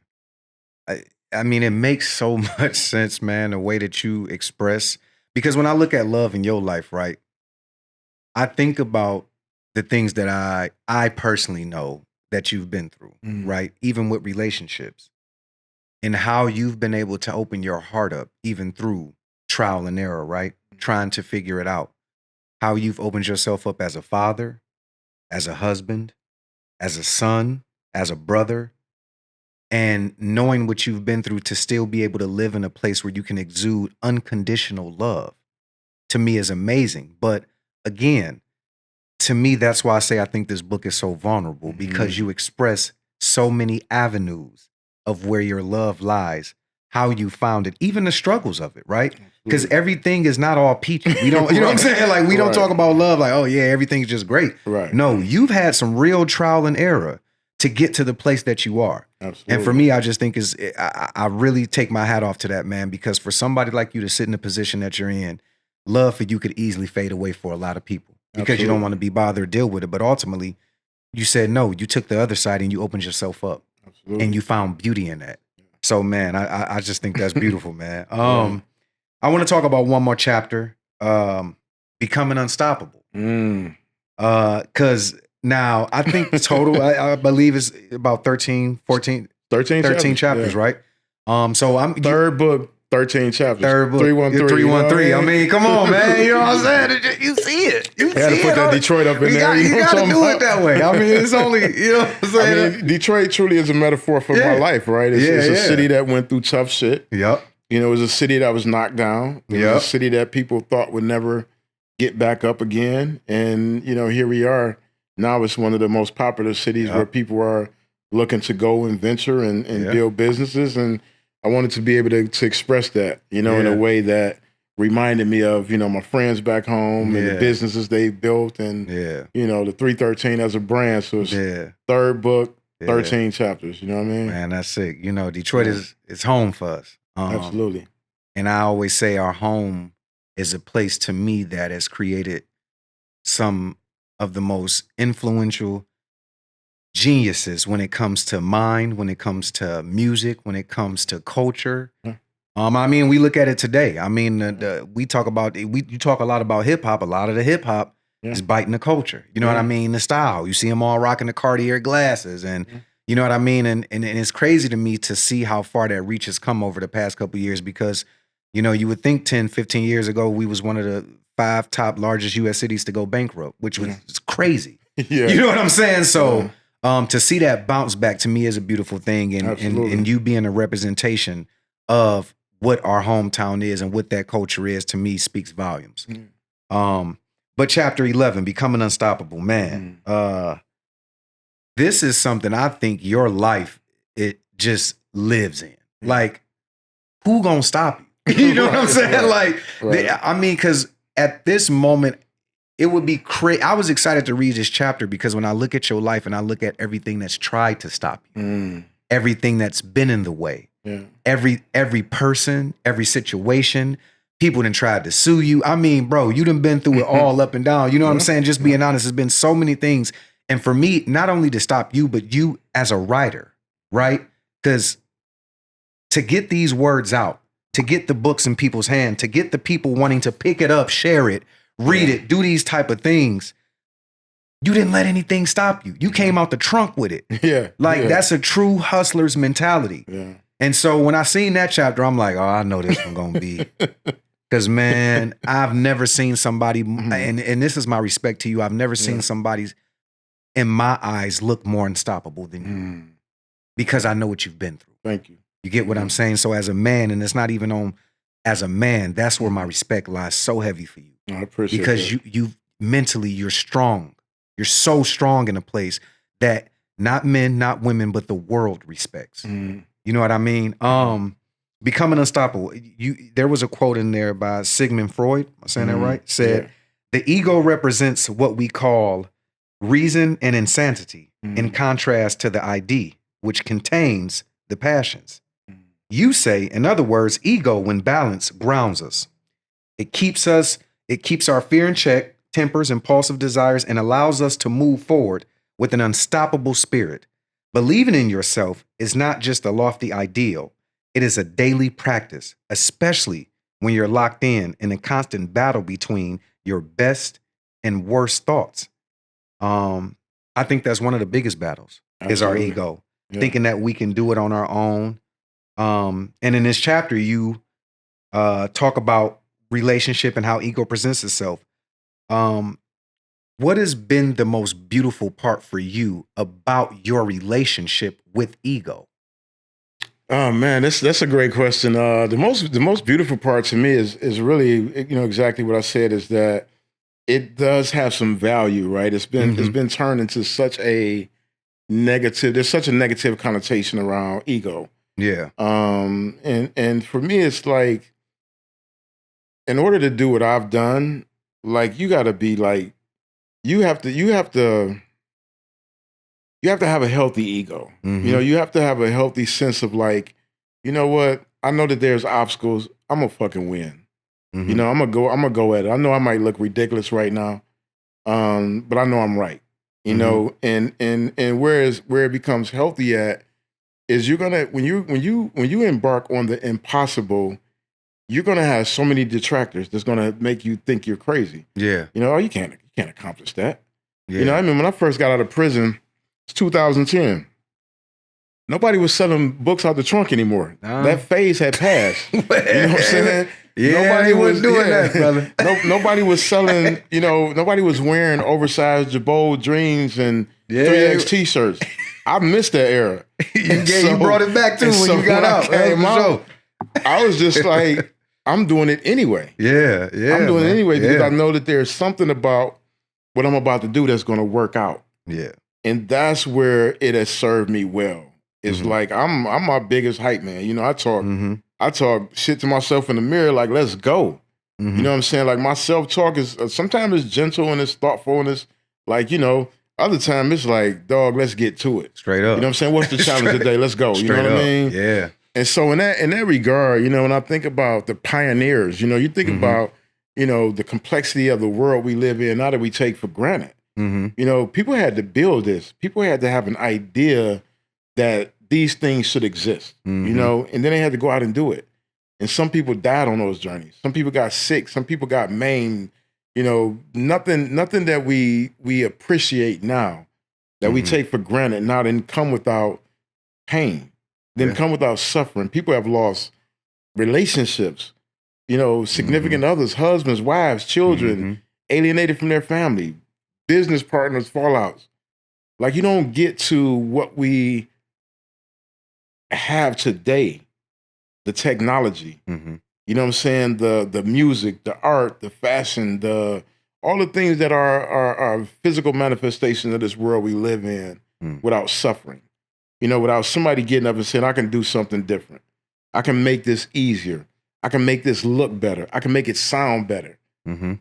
I mean, it makes so much sense, man, the way that you express. Because when I look at love in your life, right, I think about the things that I personally know that you've been through, right? Even with relationships, and how you've been able to open your heart up even through trial and error, right? Trying to figure it out. How you've opened yourself up as a father, as a husband, as a son, as a brother, and knowing what you've been through to still be able to live in a place where you can exude unconditional love, to me is amazing. But again, to me, that's why I say I think this book is so vulnerable, because you express so many avenues of where your love lies, how you found it, even the struggles of it, right? Because everything is not all peachy. We don't, you know what I'm saying? Like, we don't talk about love like, oh yeah, everything's just great. Right. No, you've had some real trial and error to get to the place that you are. Absolutely. And for me, I just think I really take my hat off to that, man, because for somebody like you to sit in the position that you're in, love for you could easily fade away for a lot of people, because you don't want to be bothered or deal with it. But ultimately, you said no, you took the other side and you opened yourself up. Absolutely. And you found beauty in that. So man, I just think that's beautiful, man. I want to talk about one more chapter, Becoming Unstoppable. Because now I think the total, I believe, is about 13 chapters, right? So I'm third book, 13 chapters. Third book, 313. 313. I mean, come on, man. You know what I'm saying? You see it. You had to put that Detroit up in there. You got to do it that way. I mean, it's only, you know what I'm saying? I mean, Detroit truly is a metaphor for my life, right? It's a city that went through tough shit. Yep. It was a city that was knocked down. It was a city that people thought would never get back up again. And, here we are. Now it's one of the most popular cities where people are looking to go and venture and build businesses. And I wanted to be able to express that, in a way that reminded me of, my friends back home and the businesses they built, and, the 313 as a brand. So it's third book, 13 chapters. You know what I mean? Man, that's sick. Detroit is home for us. Absolutely. And I always say our home is a place, to me, that has created some of the most influential geniuses when it comes to mind, when it comes to music, when it comes to culture. I mean, we look at it today. I mean, we talk about, you talk a lot about hip hop. A lot of the hip hop is biting the culture. You know what I mean? The style. You see them all rocking the Cartier glasses, and you know what I mean? And it's crazy to me to see how far that reach has come over the past couple of years, because, you would think 10, 15 years ago, we was one of the 5 top largest U.S. cities to go bankrupt, which was crazy. You know what I'm saying? So to see that bounce back, to me, is a beautiful thing. And you being a representation of what our hometown is and what that culture is, to me, speaks volumes. But chapter 11, Becoming Unstoppable, man. This is something I think your life, it just lives in. Like, who gonna stop you? You know what I'm saying? I mean, because at this moment, it would be crazy. I was excited to read this chapter because when I look at your life and I look at everything that's tried to stop you, everything that's been in the way, every person, every situation, people done tried to sue you. I mean, bro, you done been through it all up and down. You know what I'm saying? Just being honest, there's been so many things. And for me, not only to stop you, but you as a writer, right? Because to get these words out, to get the books in people's hand, to get the people wanting to pick it up, share it, read it, do these type of things. You didn't let anything stop you. You came out the trunk with it. Yeah. Like that's a true hustler's mentality. Yeah. And so when I seen that chapter, I'm like, oh, I know this one gonna be. Because man, I've never seen somebody, and this is my respect to you, I've never seen somebody, in my eyes, look more unstoppable than you. Because I know what you've been through. Thank you. You get what I'm saying? So as a man, and it's not even on, as a man, that's where my respect lies so heavy for you. I appreciate because that. you mentally, you're strong. You're so strong in a place that not men, not women, but the world respects. You know what I mean? Becoming unstoppable. There was a quote in there by Sigmund Freud. Am I saying that right? Said, the ego represents what we call reason and insanity in contrast to the ID, which contains the passions. You say, in other words, ego, when balanced, grounds us. It keeps our fear in check, tempers impulsive desires, and allows us to move forward with an unstoppable spirit. Believing in yourself is not just a lofty ideal. It is a daily practice, especially when you're locked in a constant battle between your best and worst thoughts. I think that's one of the biggest battles. Absolutely. Is our ego, thinking that we can do it on our own. And in this chapter, you talk about relationship and how ego presents itself. What has been the most beautiful part for you about your relationship with ego? Oh man, that's a great question. The most beautiful part to me is really, exactly what I said, is that it does have some value, right? It's been turned into such a negative. There's such a negative connotation around ego. Yeah. And for me, it's like, in order to do what I've done, like you got to be like, you have to have a healthy ego. You have to have a healthy sense of like, you know what? I know that there's obstacles. I'm gonna fucking win. I'm gonna go at it. I know I might look ridiculous right now, but I know I'm right. You know, and where it becomes healthy at is you're gonna when you embark on the impossible, you're gonna have so many detractors that's gonna make you think you're crazy. Yeah. Oh, you can't accomplish that. Yeah. I mean, when I first got out of prison, it's 2010. Nobody was selling books out the trunk anymore. That phase had passed. You know what I'm saying? Yeah, nobody was doing that, brother. Nobody was selling, nobody was wearing oversized Jabot Dreams and 3X t-shirts. I missed that era. You brought it back too when you got out. I was just like, I'm doing it anyway. Yeah. I'm doing it anyway because I know that there's something about what I'm about to do that's going to work out. Yeah. And that's where it has served me well. It's like I'm my biggest hype man. I talk shit to myself in the mirror like, let's go. You know what I'm saying? Like my self-talk is sometimes it's gentle and it's thoughtful and it's like, other time it's like, dog, let's get to it. Straight up. You know what I'm saying? What's the challenge today? Let's go. You know what I mean? Yeah. And so in that regard, when I think about the pioneers, you think about, the complexity of the world we live in, now that we take for granted. People had to build this. People had to have an idea that these things should exist, and then they had to go out and do it. And some people died on those journeys. Some people got sick. Some people got maimed. Nothing that we appreciate now that we take for granted now didn't come without pain, didn't come without suffering. People have lost relationships, significant others, husbands, wives, children, alienated from their family, business partners, fallouts. Like you don't get to what we have today, the technology, you know what I'm saying? The music, the art, the fashion, all the things that are physical manifestations of this world we live in without suffering. Without somebody getting up and saying, I can do something different. I can make this easier. I can make this look better. I can make it sound better.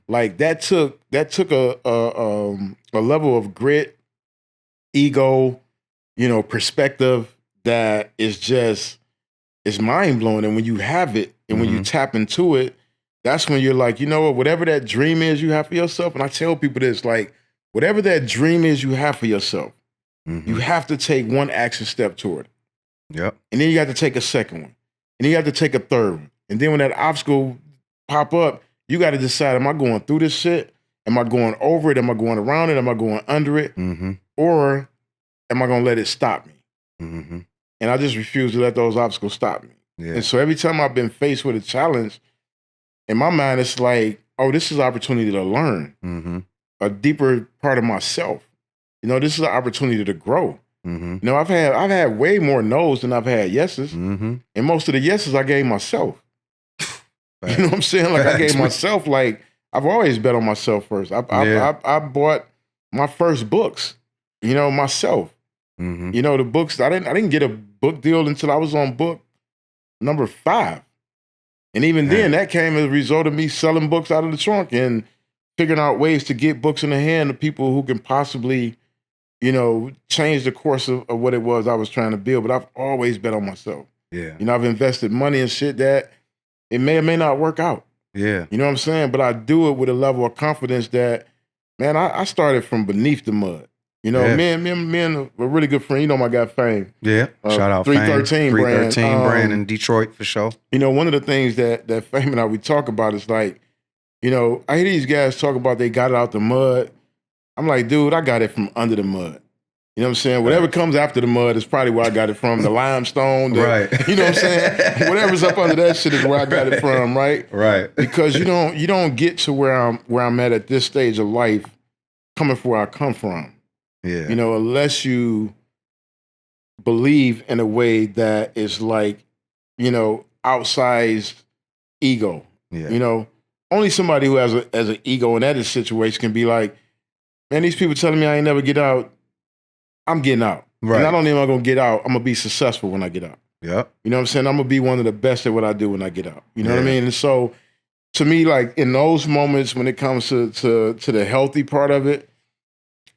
Like that took a level of grit, ego, perspective that is mind-blowing. And when you have it and when you tap into it, that's when you're like, whatever that dream is you have for yourself, and I tell people this, like, whatever that dream is you have for yourself, you have to take one action step toward it. Yep. And then you have to take a second one. And then you have to take a third one. And then when that obstacle pop up, you got to decide, am I going through this shit? Am I going over it? Am I going around it? Am I going under it? Mm-hmm. Or am I going to let it stop me? Mm-hmm. And I just refuse to let those obstacles stop me. Yeah. And so every time I've been faced with a challenge, in my mind, it's like, oh, this is an opportunity to learn Mm-hmm. a deeper part of myself. You know, this is an opportunity to grow. Mm-hmm. You know, I've had way more no's than I've had yeses. Mm-hmm. And most of the yeses I gave myself. You know what I'm saying? Like I gave myself, like, I've always bet on myself first. I bought my first books, you know, myself. Mm-hmm. You know, the books, I didn't get a book deal until I was on book number 5. And even then, that came as a result of me selling books out of the trunk and figuring out ways to get books in the hand of people who can possibly, you know, change the course of what it was I was trying to build. But I've always bet on myself. Yeah. You know, I've invested money in shit that it may or may not work out. Yeah. You know what I'm saying? But I do it with a level of confidence that, man, I started from beneath the mud. You know, me and a really good friend, you know my guy Fame. Yeah. Shout out 313 Fame. brand. 313 brand in Detroit for sure. You know, one of the things that Fame and I, we talk about is like, you know, I hear these guys talk about they got it out the mud. I'm like, dude, I got it from under the mud. You know what I'm saying? Whatever comes after the mud is probably where I got it from. The limestone, right? You know what I'm saying? Whatever's up under that shit is where I got it from, right? Right. Because you don't get to where I'm at this stage of life, coming from where I come from. Yeah. You know, unless you believe in a way that is like, you know, outsized ego. Yeah. You know, only somebody who has an ego in that situation can be like, man, these people telling me I ain't never get out. I'm getting out. Right. And not only am I going to get out, I'm going to be successful when I get out. Yep. You know what I'm saying? I'm going to be one of the best at what I do when I get out. You know what I Yeah. mean? And so, to me, like, in those moments when it comes to the healthy part of it,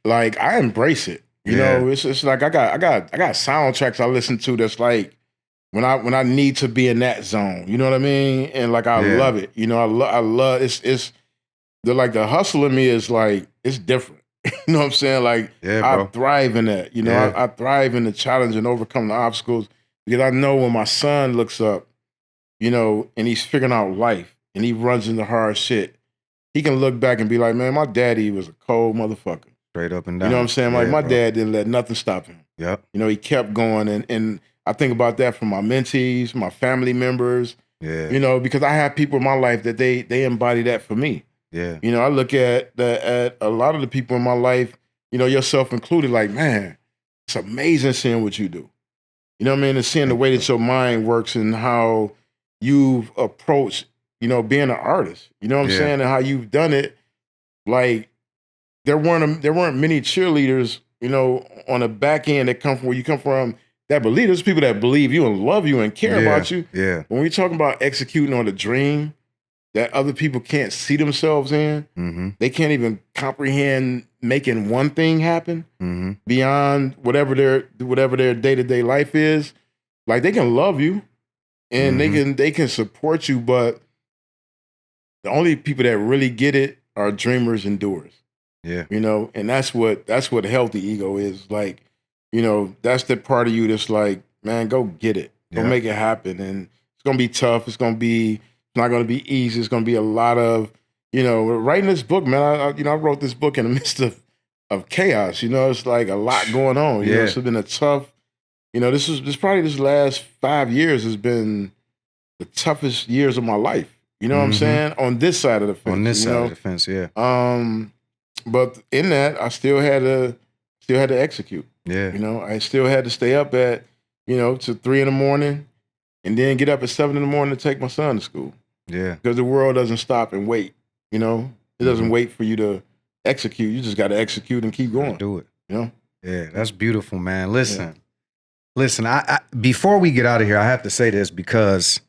like, I embrace it. You know, it's like I got soundtracks I listen to that's like, when I need to be in that zone. You know what I mean? And like, I love it. You know, I love it's the hustle in me is like, it's different. You know what I'm saying? Like, I thrive in that. You know, I thrive in the challenge and overcoming the obstacles because I know when my son looks up, you know, and he's figuring out life and he runs into hard shit, he can look back and be like, man, my daddy was a cold motherfucker. Straight up and down. You know what I'm saying? Like, my dad didn't let nothing stop him. Yep. You know, he kept going. And I think about that from my mentees, my family members. Yeah. You know, because I have people in my life that they embody that for me. Yeah. You know, I look at a lot of the people in my life, you know, yourself included, like, man, it's amazing seeing what you do. You know what I mean? And seeing the way that your mind works and how you've approached, you know, being an artist. You know what I'm saying? And how you've done it. Like, there weren't many cheerleaders, you know, on the back end that come from where you come from that believe. There's people that believe you and love you and care about you. Yeah. When we talk about executing on a dream that other people can't see themselves in, they can't even comprehend making one thing happen beyond whatever their day-to-day life is. Like, they can love you and they can support you, but the only people that really get it are dreamers and doers. Yeah. You know, and that's what healthy ego is. Like, you know, that's the part of you that's like, man, go get it. Go make it happen. And it's gonna be tough. It's not gonna be easy. It's gonna be a lot of, you know, writing this book, man. I wrote this book in the midst of chaos. You know, it's like a lot going on. You know, it's been a tough, you know, this last 5 years has been the toughest years of my life. You know what I'm saying? On this side of the fence. On this side of the fence, yeah. But in that, I still had to execute. Yeah. You know, I still had to stay up at, you know, to 3 a.m. and then get up at 7 a.m. to take my son to school. Yeah. Because the world doesn't stop and wait. You know, it doesn't wait for you to execute. You just got to execute and keep going. Do it. You know? Yeah, that's beautiful, man. Listen, I before we get out of here, I have to say this because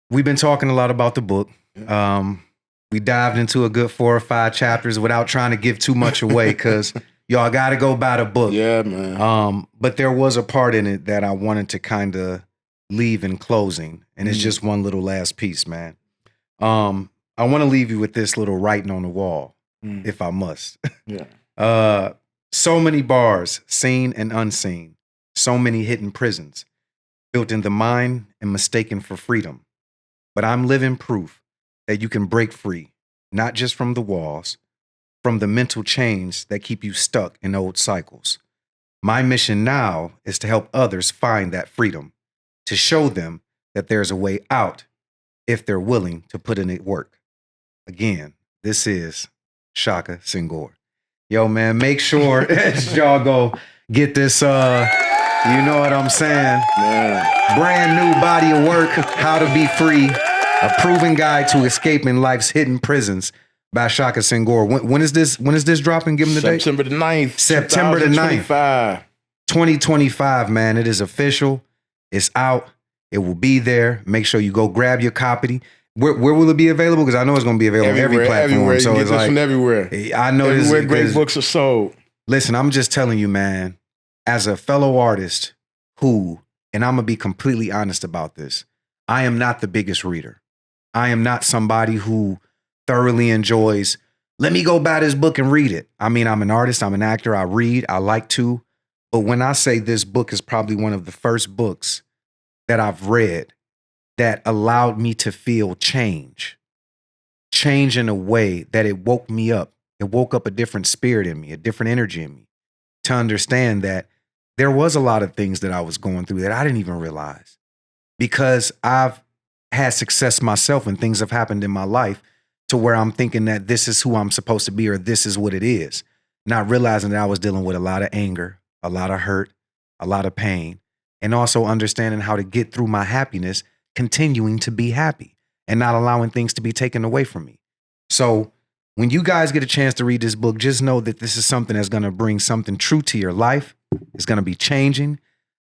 we've been talking a lot about the book. We dived into a good 4 or 5 chapters without trying to give too much away because y'all got to go buy the book. Yeah, man. But there was a part in it that I wanted to kind of leave in closing, and it's just one little last piece, man. I want to leave you with this little writing on the wall, if I must. Yeah. So many bars, seen and unseen. So many hidden prisons, built in the mind and mistaken for freedom. but I'm living proof that you can break free, not just from the walls, from the mental chains that keep you stuck in old cycles. My mission now is to help others find that freedom, to show them that there's a way out if they're willing to put in it work. Again, this is Shaka Senghor. Yo, man, make sure as y'all go get this, you know what I'm saying? Man. Brand new body of work, How to Be Free, a proven guide to escaping life's hidden prisons by Shaka Senghor. When is this dropping? Give them the date. September the 9th. September the 9th. 2025, man. It is official. It's out. It will be there. Make sure you go grab your copy. Where will it be available? Because I know it's going to be available on every platform. Everywhere. So you it's get this like from everywhere. I know everywhere this great books are sold. Listen, I'm just telling you, man, as a fellow artist who, and I'm going to be completely honest about this, I am not the biggest reader. I am not somebody who thoroughly enjoys, let me go buy this book and read it. I mean, I'm an artist, I'm an actor, I read, I like to. But when I say this book is probably one of the first books that I've read that allowed me to feel change in a way that it woke me up. It woke up a different spirit in me, a different energy in me, to understand that there was a lot of things that I was going through that I didn't even realize, because I've had success myself and things have happened in my life to where I'm thinking that this is who I'm supposed to be or this is what it is, not realizing that I was dealing with a lot of anger, a lot of hurt, a lot of pain, and also understanding how to get through my happiness, continuing to be happy and not allowing things to be taken away from me. So when you guys get a chance to read this book, just know that this is something that's going to bring something true to your life. It's going to be changing.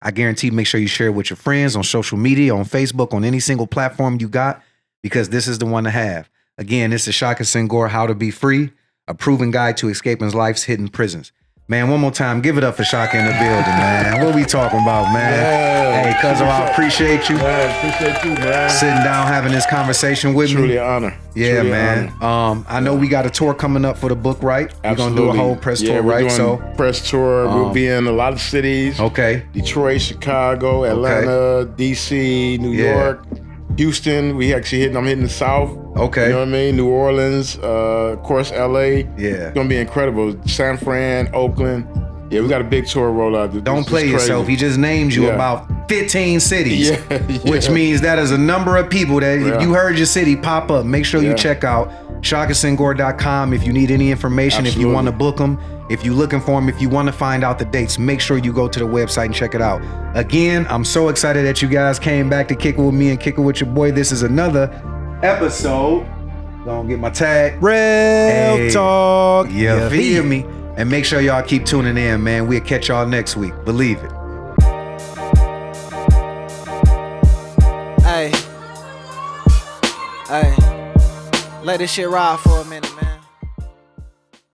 I guarantee, make sure you share it with your friends on social media, on Facebook, on any single platform you got, because this is the one to have. Again, this is Shaka Senghor, How to Be Free, a proven guide to escaping life's hidden prisons. Man, one more time, give it up for Shaka in the building, man. What we talking about, man? Yeah. Hey, cuz I appreciate you. Yeah, appreciate you, man. Sitting down, having this conversation with me. Truly an honor. Yeah, Truly man. I know we got a tour coming up for the book, right? We're going to do a whole press tour, we're right? Doing So press tour. We'll be in a lot of cities. Okay. Detroit, Chicago, Atlanta, DC, New York, Houston. I'm hitting the South. Okay. You know what I mean? New Orleans, of course, LA. Yeah. It's going to be incredible. San Fran, Oakland. Yeah, we got a big tour rollout. Don't play yourself. He just named you about 15 cities, which means that is a number of people that if you heard your city pop up, make sure you check out shakasenghor.com if you need any information, if you want to book them, if you're looking for them, if you want to find out the dates, make sure you go to the website and check it out. Again, I'm so excited that you guys came back to kick it with me and kick it with your boy. This is another episode. Gonna get my tag. Real talk. You feel me? And make sure y'all keep tuning in, man. We'll catch y'all next week. Believe it. Hey, let this shit ride for me.